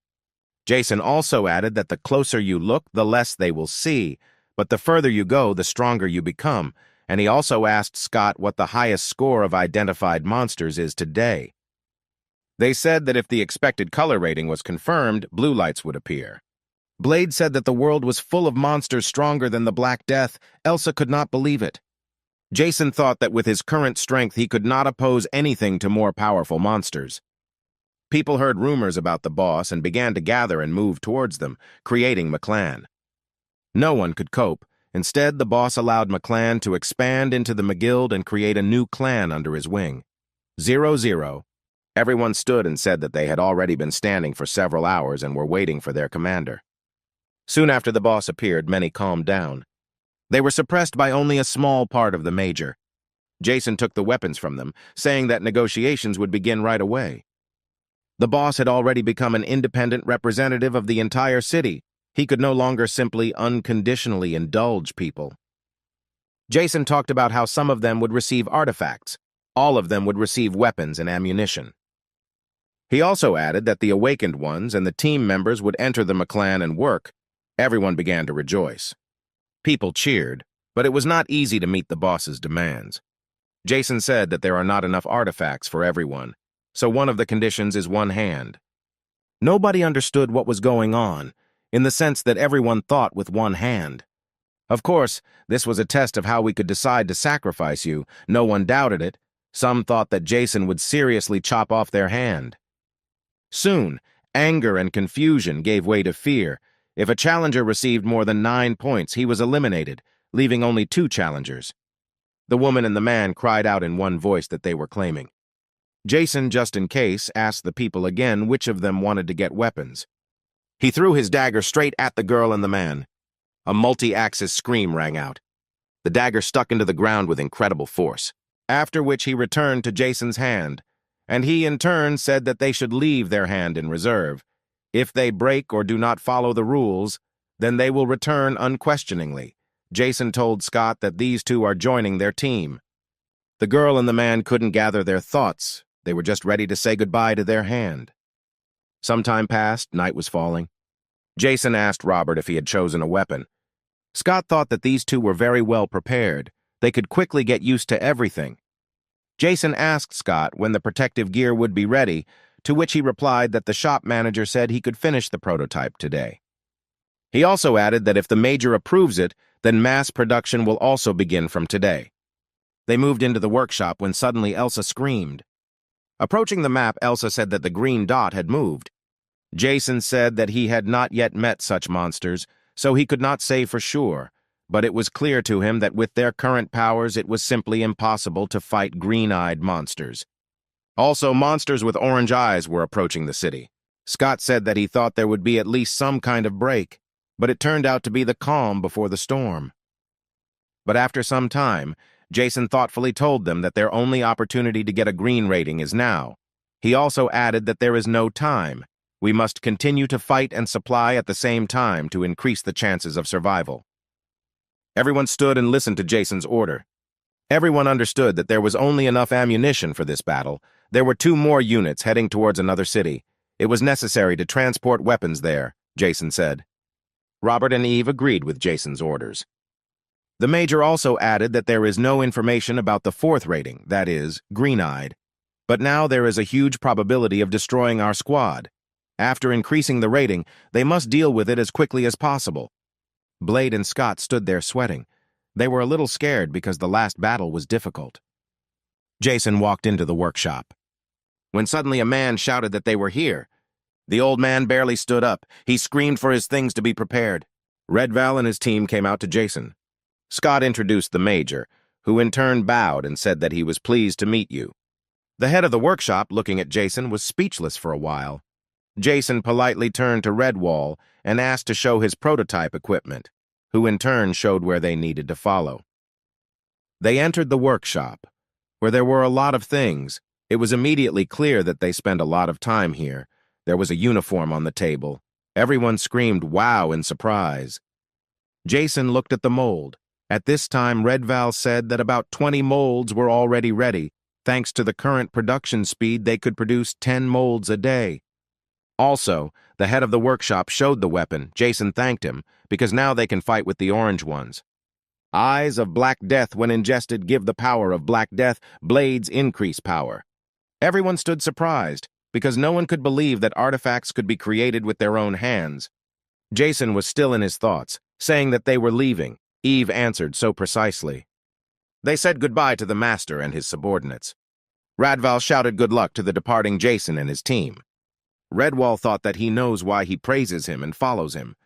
Jason also added that the closer you look, the less they will see, but the further you go, the stronger you become, and he also asked Scott what the highest score of identified monsters is today. They said that if the expected color rating was confirmed, blue lights would appear. Blade said that the world was full of monsters stronger than the Black Death. Elsa could not believe it. Jason thought that with his current strength he could not oppose anything to more powerful monsters. People heard rumors about the boss and began to gather and move towards them, creating McClan. No one could cope. Instead, the boss allowed McClan to expand into the McGuild and create a new clan under his wing. 00. Everyone stood and said that they had already been standing for several hours and were waiting for their commander. Soon after the boss appeared, many calmed down. They were suppressed by only a small part of the major. Jason took the weapons from them, saying that negotiations would begin right away. The boss had already become an independent representative of the entire city. He could no longer simply unconditionally indulge people. Jason talked about how some of them would receive artifacts. All of them would receive weapons and ammunition. He also added that the awakened ones and the team members would enter the McClan and work. Everyone began to rejoice. People cheered, but it was not easy to meet the boss's demands. Jason said that there are not enough artifacts for everyone, so one of the conditions is one hand. Nobody understood what was going on, in the sense that everyone thought with one hand. Of course, this was a test of how we could decide to sacrifice you. No one doubted it. Some thought that Jason would seriously chop off their hand. Soon, anger and confusion gave way to fear. If a challenger received more than 9 points, he was eliminated, leaving only 2 challengers. The woman and the man cried out in one voice that they were claiming. Jason, just in case, asked the people again which of them wanted to get weapons. He threw his dagger straight at the girl and the man. A multi-axis scream rang out. The dagger stuck into the ground with incredible force, after which he returned to Jason's hand, and he in turn said that they should leave their hand in reserve. If they break or do not follow the rules, then they will return unquestioningly. Jason told Scott that these two are joining their team. The girl and the man couldn't gather their thoughts. They were just ready to say goodbye to their hand. Some time passed, night was falling. Jason asked Robert if he had chosen a weapon. Scott thought that these two were very well prepared. They could quickly get used to everything. Jason asked Scott when the protective gear would be ready, to which he replied that the shop manager said he could finish the prototype today. He also added that if the major approves it, then mass production will also begin from today. They moved into the workshop when suddenly Elsa screamed. Approaching the map, Elsa said that the green dot had moved. Jason said that he had not yet met such monsters, so he could not say for sure, but it was clear to him that with their current powers it was simply impossible to fight green-eyed monsters. Also, monsters with orange eyes were approaching the city. Scott said that he thought there would be at least some kind of break, but it turned out to be the calm before the storm. But after some time, Jason thoughtfully told them that their only opportunity to get a green rating is now. He also added that there is no time. We must continue to fight and supply at the same time to increase the chances of survival. Everyone stood and listened to Jason's order. Everyone understood that there was only enough ammunition for this battle. There were 2 more units heading towards another city. It was necessary to transport weapons there, Jason said. Robert and Eve agreed with Jason's orders. The major also added that there is no information about the 4th rating, that is, green-eyed. But now there is a huge probability of destroying our squad. After increasing the rating, they must deal with it as quickly as possible. Blade and Scott stood there sweating. They were a little scared because the last battle was difficult. Jason walked into the workshop, when suddenly a man shouted that they were here. The old man barely stood up. He screamed for his things to be prepared. Red Val and his team came out to Jason. Scott introduced the major, who in turn bowed and said that he was pleased to meet you. The head of the workshop, looking at Jason, was speechless for a while. Jason politely turned to Redwall and asked to show his prototype equipment, who in turn showed where they needed to follow. They entered the workshop, where there were a lot of things. It was immediately clear that they spent a lot of time here. There was a uniform on the table. Everyone screamed wow in surprise. Jason looked at the mold. At this time, Red Val said that about 20 molds were already ready. Thanks to the current production speed, they could produce 10 molds a day. Also, the head of the workshop showed the weapon. Jason thanked him, because now they can fight with the orange ones. Eyes of Black Death, when ingested, give the power of Black Death. Blades increase power. Everyone stood surprised, because no one could believe that artifacts could be created with their own hands. Jason was still in his thoughts, saying that they were leaving. Eve answered so precisely. They said goodbye to the master and his subordinates. Radval shouted good luck to the departing Jason and his team. Redwall thought that he knows why he praises him and follows him.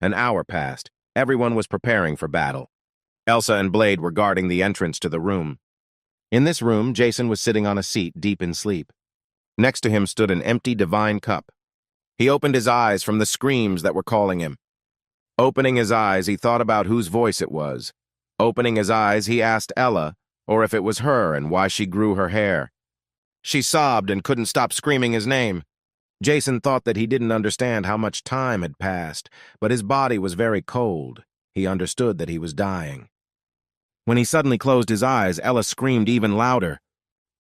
An hour passed. Everyone was preparing for battle. Elsa and Blade were guarding the entrance to the room. In this room, Jason was sitting on a seat, deep in sleep. Next to him stood an empty divine cup. He opened his eyes from the screams that were calling him. Opening his eyes, he thought about whose voice it was. Opening his eyes, he asked Ella, or if it was her and why she grew her hair. She sobbed and couldn't stop screaming his name. Jason thought that he didn't understand how much time had passed, but his body was very cold. He understood that he was dying. When he suddenly closed his eyes, Ella screamed even louder.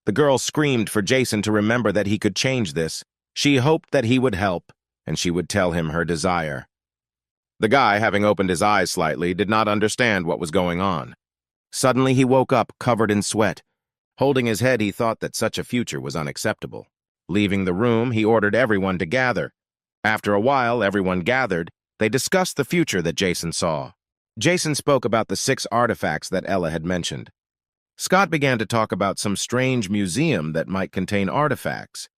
The girl screamed for Jason to remember that he could change this. She hoped that he would help, and she would tell him her desire. The guy, having opened his eyes slightly, did not understand what was going on. Suddenly he woke up, covered in sweat. Holding his head, he thought that such a future was unacceptable. Leaving the room, he ordered everyone to gather. After a while, everyone gathered. They discussed the future that Jason saw. Jason spoke about the 6 artifacts that Ella had mentioned. Scott began to talk about some strange museum that might contain artifacts.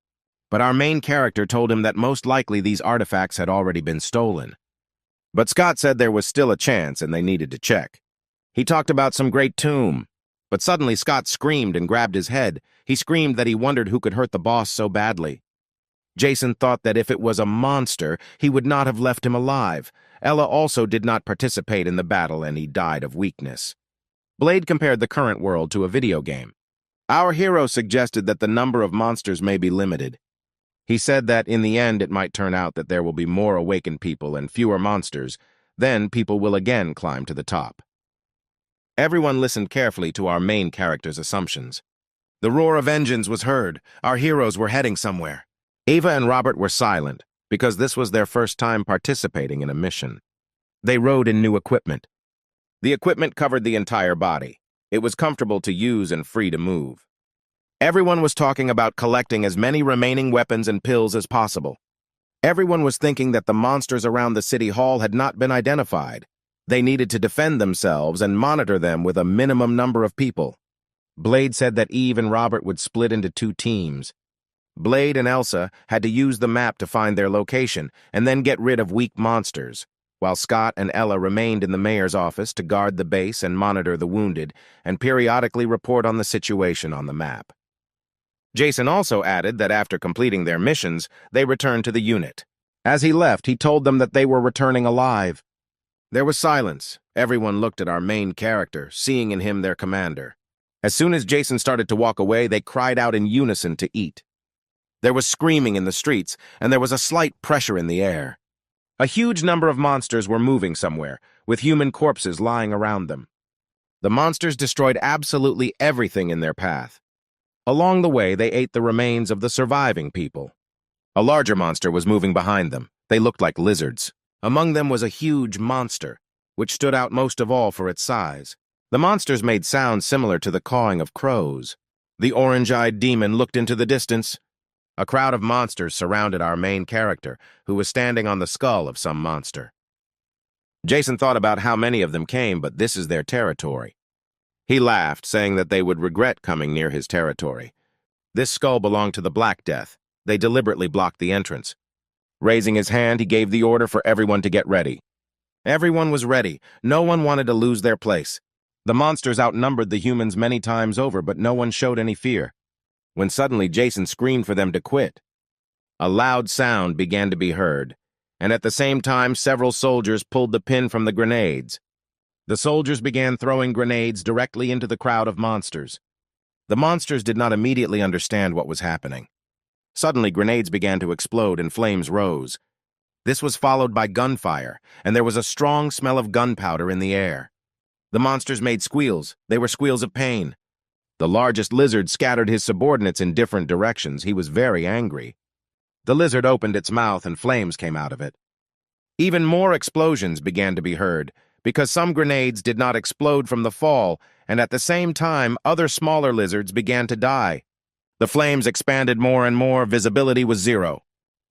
But our main character told him that most likely these artifacts had already been stolen. But Scott said there was still a chance and they needed to check. He talked about some great tomb. But suddenly Scott screamed and grabbed his head. He screamed that he wondered who could hurt the boss so badly. Jason thought that if it was a monster, he would not have left him alive. Ella also did not participate in the battle and he died of weakness. Blade compared the current world to a video game. Our hero suggested that the number of monsters may be limited. He said that in the end it might turn out that there will be more awakened people and fewer monsters. Then people will again climb to the top. Everyone listened carefully to our main character's assumptions. The roar of engines was heard. Our heroes were heading somewhere. Ava and Robert were silent, because this was their first time participating in a mission. They rode in new equipment. The equipment covered the entire body. It was comfortable to use and free to move. Everyone was talking about collecting as many remaining weapons and pills as possible. Everyone was thinking that the monsters around the city hall had not been identified. They needed to defend themselves and monitor them with a minimum number of people. Blade said that Eve and Robert would split into 2 teams. Blade and Elsa had to use the map to find their location and then get rid of weak monsters, while Scott and Ella remained in the mayor's office to guard the base and monitor the wounded and periodically report on the situation on the map. Jason also added that after completing their missions, they returned to the unit. As he left, he told them that they were returning alive. There was silence. Everyone looked at our main character, seeing in him their commander. As soon as Jason started to walk away, they cried out in unison to eat. There was screaming in the streets, and there was a slight pressure in the air. A huge number of monsters were moving somewhere, with human corpses lying around them. The monsters destroyed absolutely everything in their path. Along the way, they ate the remains of the surviving people. A larger monster was moving behind them. They looked like lizards. Among them was a huge monster, which stood out most of all for its size. The monsters made sounds similar to the cawing of crows. The orange-eyed demon looked into the distance. A crowd of monsters surrounded our main character, who was standing on the skull of some monster. Jason thought about how many of them came, but this is their territory. He laughed, saying that they would regret coming near his territory. This skull belonged to the Black Death. They deliberately blocked the entrance. Raising his hand, he gave the order for everyone to get ready. Everyone was ready. No one wanted to lose their place. The monsters outnumbered the humans many times over, but no one showed any fear. When suddenly Jason screamed for them to quit. A loud sound began to be heard, and at the same time several soldiers pulled the pin from the grenades. The soldiers began throwing grenades directly into the crowd of monsters. The monsters did not immediately understand what was happening. Suddenly, grenades began to explode and flames rose. This was followed by gunfire, and there was a strong smell of gunpowder in the air. The monsters made squeals. They were squeals of pain. The largest lizard scattered his subordinates in different directions. He was very angry. The lizard opened its mouth and flames came out of it. Even more explosions began to be heard, because some grenades did not explode from the fall, and at the same time, other smaller lizards began to die. The flames expanded more and more. Visibility was 0.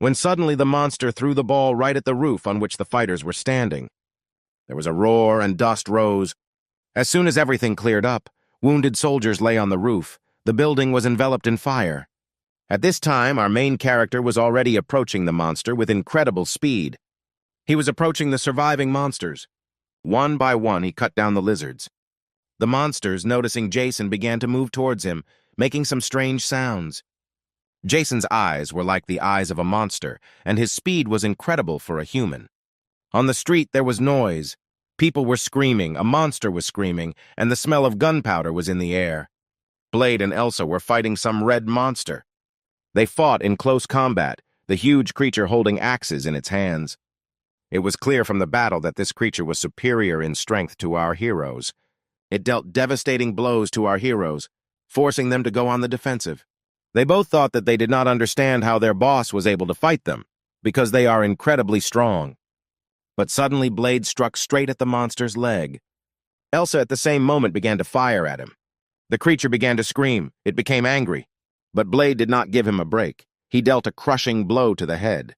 when suddenly the monster threw the ball right at the roof on which the fighters were standing. There was a roar and dust rose. As soon as everything cleared up, wounded soldiers lay on the roof. The building was enveloped in fire. At this time, our main character was already approaching the monster with incredible speed. He was approaching the surviving monsters. One by one, he cut down the lizards. The monsters, noticing Jason, began to move towards him, making some strange sounds. Jason's eyes were like the eyes of a monster, and his speed was incredible for a human. On the street, there was noise. People were screaming, a monster was screaming, and the smell of gunpowder was in the air. Blade and Elsa were fighting some red monster. They fought in close combat, the huge creature holding axes in its hands. It was clear from the battle that this creature was superior in strength to our heroes. It dealt devastating blows to our heroes, forcing them to go on the defensive. They both thought that they did not understand how their boss was able to fight them, because they are incredibly strong. But suddenly Blade struck straight at the monster's leg. Elsa at the same moment began to fire at him. The creature began to scream. It became angry. But Blade did not give him a break. He dealt a crushing blow to the head.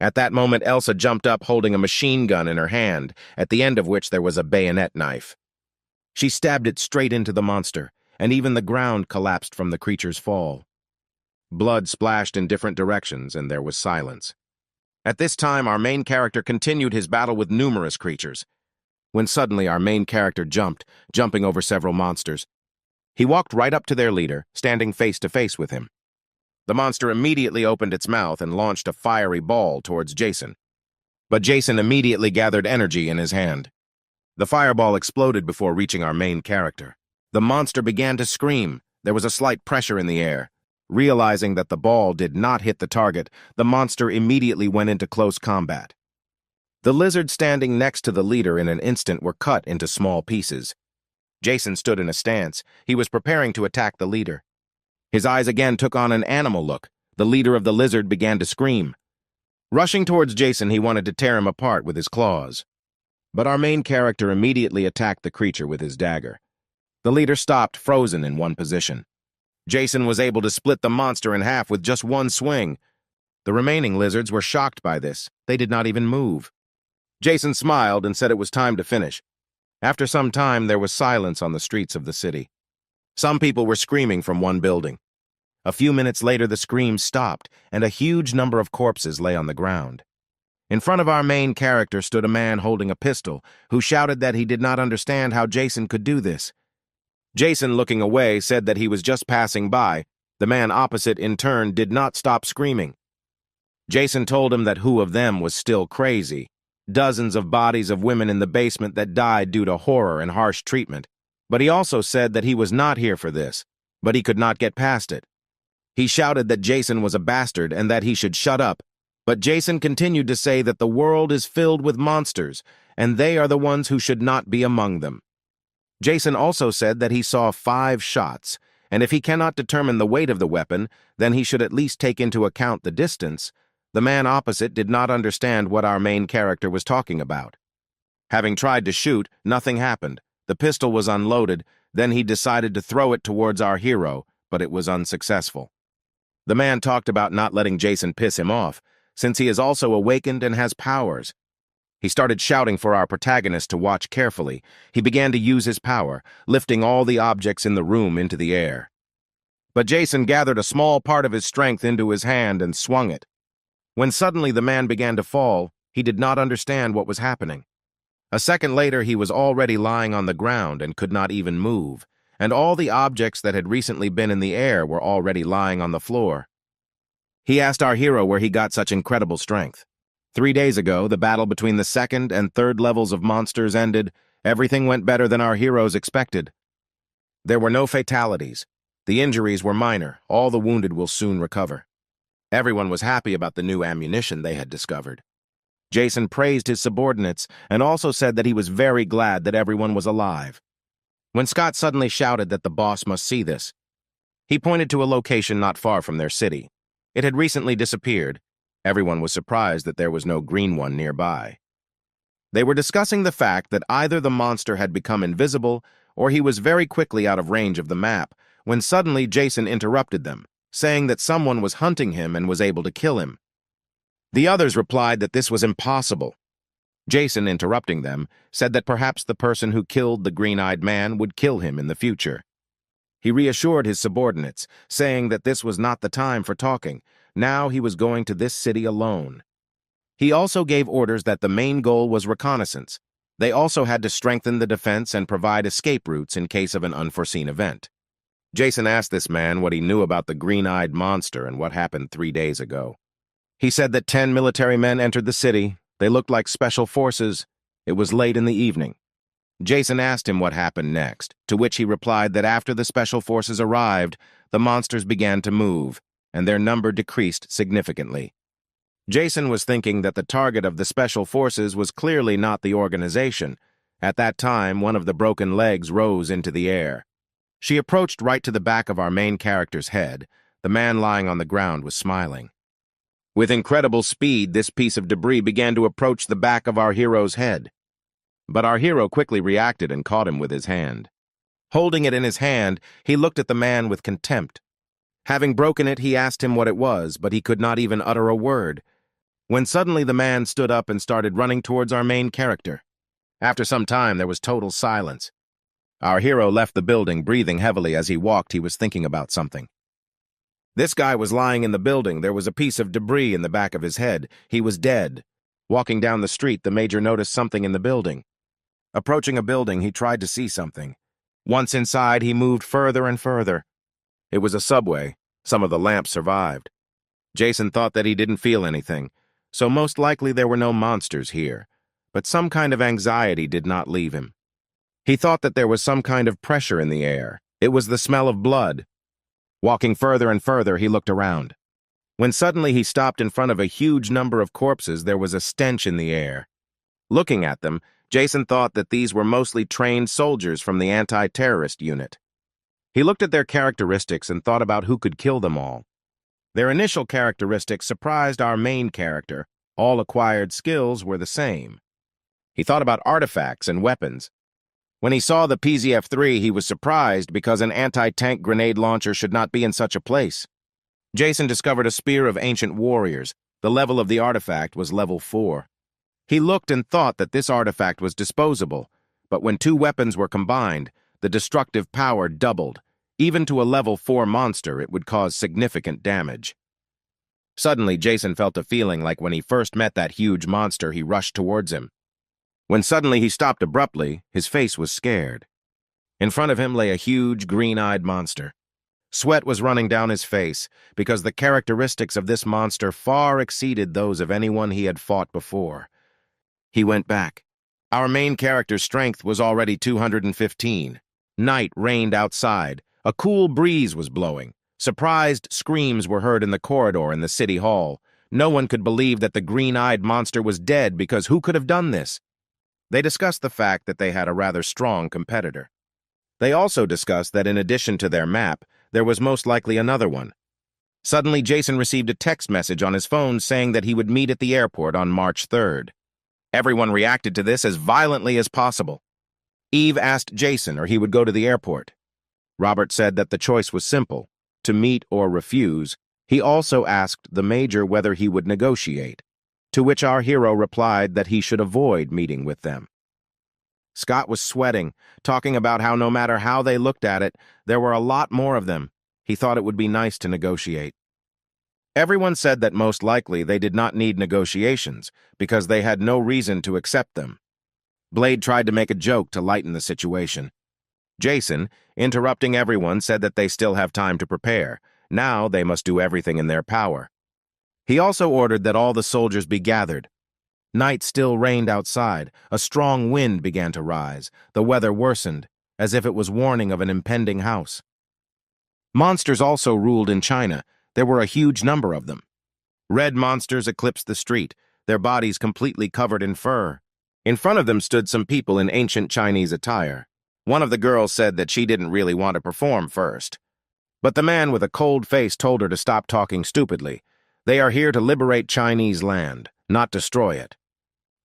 At that moment, Elsa jumped up holding a machine gun in her hand, at the end of which there was a bayonet knife. She stabbed it straight into the monster, and even the ground collapsed from the creature's fall. Blood splashed in different directions, and there was silence. At this time, our main character continued his battle with numerous creatures, when suddenly our main character jumping over several monsters. He walked right up to their leader, standing face to face with him. The monster immediately opened its mouth and launched a fiery ball towards Jason. But Jason immediately gathered energy in his hand. The fireball exploded before reaching our main character. The monster began to scream. There was a slight pressure in the air. Realizing that the ball did not hit the target, the monster immediately went into close combat. The lizards standing next to the leader in an instant were cut into small pieces. Jason stood in a stance. He was preparing to attack the leader. His eyes again took on an animal look. The leader of the lizard began to scream. Rushing towards Jason, he wanted to tear him apart with his claws. But our main character immediately attacked the creature with his dagger. The leader stopped, frozen in one position. Jason was able to split the monster in half with just one swing. The remaining lizards were shocked by this. They did not even move. Jason smiled and said it was time to finish. After some time, there was silence on the streets of the city. Some people were screaming from one building. A few minutes later, the screams stopped, and a huge number of corpses lay on the ground. In front of our main character stood a man holding a pistol, who shouted that he did not understand how Jason could do this. Jason, looking away, said that he was just passing by. The man opposite, in turn, did not stop screaming. Jason told him that who of them was still crazy. Dozens of bodies of women in the basement that died due to horror and harsh treatment. But he also said that he was not here for this, but he could not get past it. He shouted that Jason was a bastard and that he should shut up, but Jason continued to say that the world is filled with monsters, and they are the ones who should not be among them. Jason also said that he saw 5 shots, and if he cannot determine the weight of the weapon, then he should at least take into account the distance. The man opposite did not understand what our main character was talking about. Having tried to shoot, nothing happened. The pistol was unloaded, then he decided to throw it towards our hero, but it was unsuccessful. The man talked about not letting Jason piss him off, since he is also awakened and has powers. He started shouting for our protagonist to watch carefully. He began to use his power, lifting all the objects in the room into the air. But Jason gathered a small part of his strength into his hand and swung it. When suddenly the man began to fall, he did not understand what was happening. A second later, he was already lying on the ground and could not even move, and all the objects that had recently been in the air were already lying on the floor. He asked our hero where he got such incredible strength. 3 days ago, the battle between the second and third levels of monsters ended. Everything went better than our heroes expected. There were no fatalities. The injuries were minor. All the wounded will soon recover. Everyone was happy about the new ammunition they had discovered. Jason praised his subordinates and also said that he was very glad that everyone was alive. When Scott suddenly shouted that the boss must see this, he pointed to a location not far from their city. It had recently disappeared. Everyone was surprised that there was no green one nearby. They were discussing the fact that either the monster had become invisible or he was very quickly out of range of the map, when suddenly Jason interrupted them, saying that someone was hunting him and was able to kill him. The others replied that this was impossible. Jason, interrupting them, said that perhaps the person who killed the green-eyed man would kill him in the future. He reassured his subordinates, saying that this was not the time for talking. Now he was going to this city alone. He also gave orders that the main goal was reconnaissance. They also had to strengthen the defense and provide escape routes in case of an unforeseen event. Jason asked this man what he knew about the green-eyed monster and what happened 3 days ago. He said that 10 military men entered the city. They looked like special forces. It was late in the evening. Jason asked him what happened next, to which he replied that after the special forces arrived, the monsters began to move, and their number decreased significantly. Jason was thinking that the target of the special forces was clearly not the organization. At that time, one of the broken legs rose into the air. She approached right to the back of our main character's head. The man lying on the ground was smiling. With incredible speed, this piece of debris began to approach the back of our hero's head. But our hero quickly reacted and caught him with his hand. Holding it in his hand, he looked at the man with contempt. Having broken it, he asked him what it was, but he could not even utter a word. When suddenly the man stood up and started running towards our main character. After some time, there was total silence. Our hero left the building, breathing heavily. As he walked, he was thinking about something. This guy was lying in the building. There was a piece of debris in the back of his head. He was dead. Walking down the street, the major noticed something in the building. Approaching a building, he tried to see something. Once inside, he moved further and further. It was a subway. Some of the lamps survived. Jason thought that he didn't feel anything, so most likely there were no monsters here. But some kind of anxiety did not leave him. He thought that there was some kind of pressure in the air. It was the smell of blood. Walking further and further, he looked around. When suddenly he stopped in front of a huge number of corpses, there was a stench in the air. Looking at them, Jason thought that these were mostly trained soldiers from the anti-terrorist unit. He looked at their characteristics and thought about who could kill them all. Their initial characteristics surprised our main character. All acquired skills were the same. He thought about artifacts and weapons. When he saw the PZF-3, he was surprised because an anti-tank grenade launcher should not be in such a place. Jason discovered a spear of ancient warriors. The level of the artifact was level 4. He looked and thought that this artifact was disposable, but when 2 weapons were combined, the destructive power doubled. Even to a level 4 monster, it would cause significant damage. Suddenly, Jason felt a feeling like when he first met that huge monster, he rushed towards him. When suddenly he stopped abruptly, his face was scared. In front of him lay a huge, green-eyed monster. Sweat was running down his face because the characteristics of this monster far exceeded those of anyone he had fought before. He went back. Our main character's strength was already 215. Night reigned outside. A cool breeze was blowing. Surprised screams were heard in the corridor in the city hall. No one could believe that the green-eyed monster was dead because who could have done this? They discussed the fact that they had a rather strong competitor. They also discussed that in addition to their map, there was most likely another one. Suddenly, Jason received a text message on his phone saying that he would meet at the airport on March 3rd. Everyone reacted to this as violently as possible. Eve asked Jason or he would go to the airport. Robert said that the choice was simple, to meet or refuse. He also asked the major whether he would negotiate, to which our hero replied that he should avoid meeting with them. Scott was sweating, talking about how no matter how they looked at it, there were a lot more of them. He thought it would be nice to negotiate. Everyone said that most likely they did not need negotiations because they had no reason to accept them. Blade tried to make a joke to lighten the situation. Jason, interrupting everyone, said that they still have time to prepare. Now they must do everything in their power. He also ordered that all the soldiers be gathered. Night still reigned outside. A strong wind began to rise. The weather worsened, as if it was warning of an impending house. Monsters also ruled in China. There were a huge number of them. Red monsters eclipsed the street, their bodies completely covered in fur. In front of them stood some people in ancient Chinese attire. One of the girls said that she didn't really want to perform first. But the man with a cold face told her to stop talking stupidly. They are here to liberate Chinese land, not destroy it.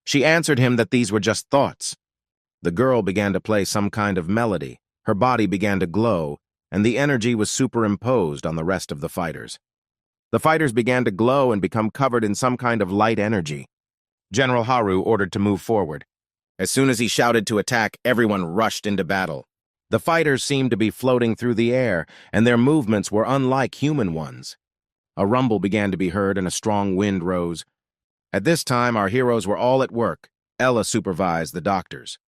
She answered him that these were just thoughts. The girl began to play some kind of melody. Her body began to glow, and the energy was superimposed on the rest of the fighters. The fighters began to glow and become covered in some kind of light energy. General Haru ordered to move forward. As soon as he shouted to attack, everyone rushed into battle. The fighters seemed to be floating through the air, and their movements were unlike human ones. A rumble began to be heard and a strong wind rose. At this time, our heroes were all at work. Ella supervised the doctors.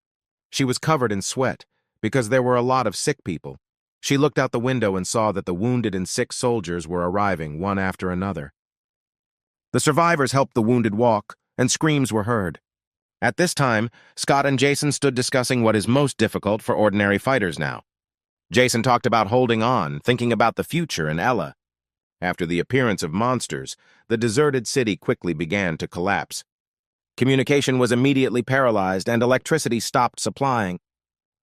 She was covered in sweat because there were a lot of sick people. She looked out the window and saw that the wounded and sick soldiers were arriving one after another. The survivors helped the wounded walk, and screams were heard. At this time, Scott and Jason stood discussing what is most difficult for ordinary fighters now. Jason talked about holding on, thinking about the future and Ella. After the appearance of monsters, the deserted city quickly began to collapse. Communication was immediately paralyzed and electricity stopped supplying.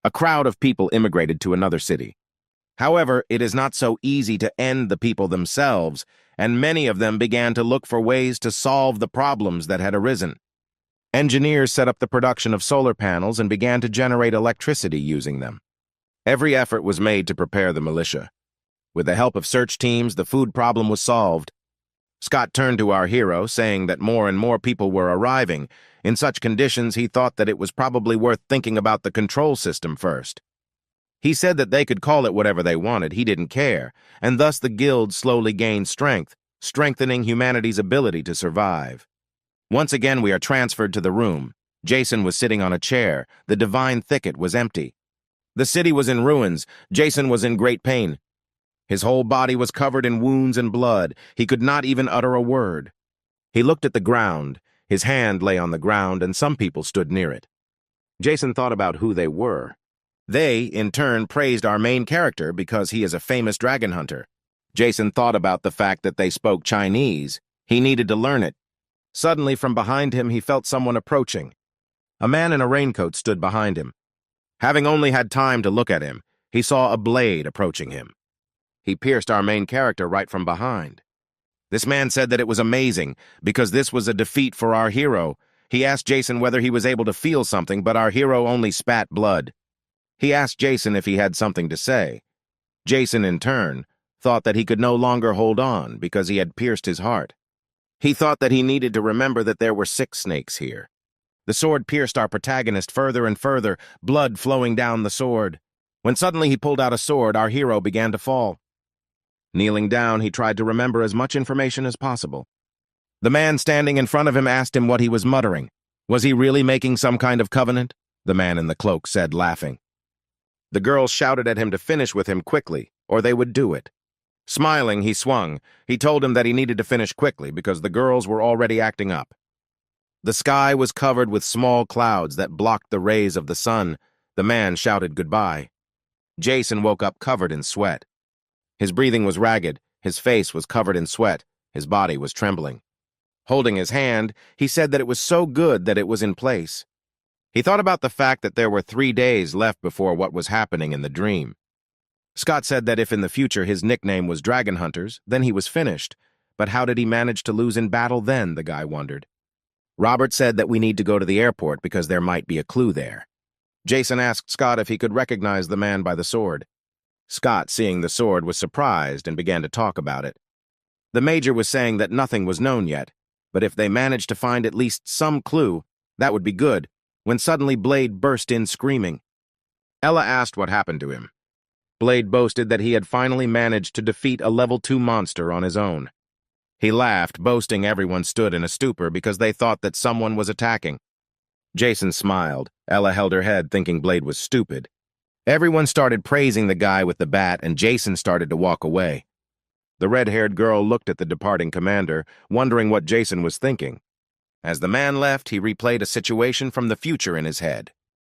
A crowd of people immigrated to another city. However, it is not so easy to end the people themselves, and many of them began to look for ways to solve the problems that had arisen. Engineers set up the production of solar panels and began to generate electricity using them. Every effort was made to prepare the militia. With the help of search teams, the food problem was solved. Scott turned to our hero, saying that more and more people were arriving. In such conditions, he thought that it was probably worth thinking about the control system first. He said that they could call it whatever they wanted, he didn't care, and thus the guild slowly gained strength, strengthening humanity's ability to survive. Once again, we are transferred to the room. Jason was sitting on a chair. The divine thicket was empty. The city was in ruins. Jason was in great pain. His whole body was covered in wounds and blood. He could not even utter a word. He looked at the ground. His hand lay on the ground, and some people stood near it. Jason thought about who they were. They, in turn, praised our main character because he is a famous dragon hunter. Jason thought about the fact that they spoke Chinese. He needed to learn it. Suddenly, from behind him, he felt someone approaching. A man in a raincoat stood behind him. Having only had time to look at him, he saw a blade approaching him. He pierced our main character right from behind. This man said that it was amazing, because this was a defeat for our hero. He asked Jason whether he was able to feel something, but our hero only spat blood. He asked Jason if he had something to say. Jason, in turn, thought that he could no longer hold on because he had pierced his heart. He thought that he needed to remember that there were 6 snakes here. The sword pierced our protagonist further and further, blood flowing down the sword. When suddenly he pulled out a sword, our hero began to fall. Kneeling down, he tried to remember as much information as possible. The man standing in front of him asked him what he was muttering. Was he really making some kind of covenant? The man in the cloak said, laughing. The girls shouted at him to finish with him quickly, or they would do it. Smiling, he swung. He told him that he needed to finish quickly because the girls were already acting up. The sky was covered with small clouds that blocked the rays of the sun. The man shouted goodbye. Jason woke up covered in sweat. His breathing was ragged, his face was covered in sweat, his body was trembling. Holding his hand, he said that it was so good that it was in place. He thought about the fact that there were 3 days left before what was happening in the dream. Scott said that if in the future his nickname was Dragon Hunters, then he was finished. But how did he manage to lose in battle then, the guy wondered. Robert said that we need to go to the airport because there might be a clue there. Jason asked Scott if he could recognize the man by the sword. Scott, seeing the sword, was surprised and began to talk about it. The major was saying that nothing was known yet, but if they managed to find at least some clue, that would be good, when suddenly Blade burst in screaming. Ella asked what happened to him. Blade boasted that he had finally managed to defeat a level 2 monster on his own. He laughed, boasting everyone stood in a stupor because they thought that someone was attacking. Jason smiled. Ella held her head, thinking Blade was stupid. Everyone started praising the guy with the bat, and Jason started to walk away. The red-haired girl looked at the departing commander, wondering what Jason was thinking. As the man left, he replayed a situation from the future in his head.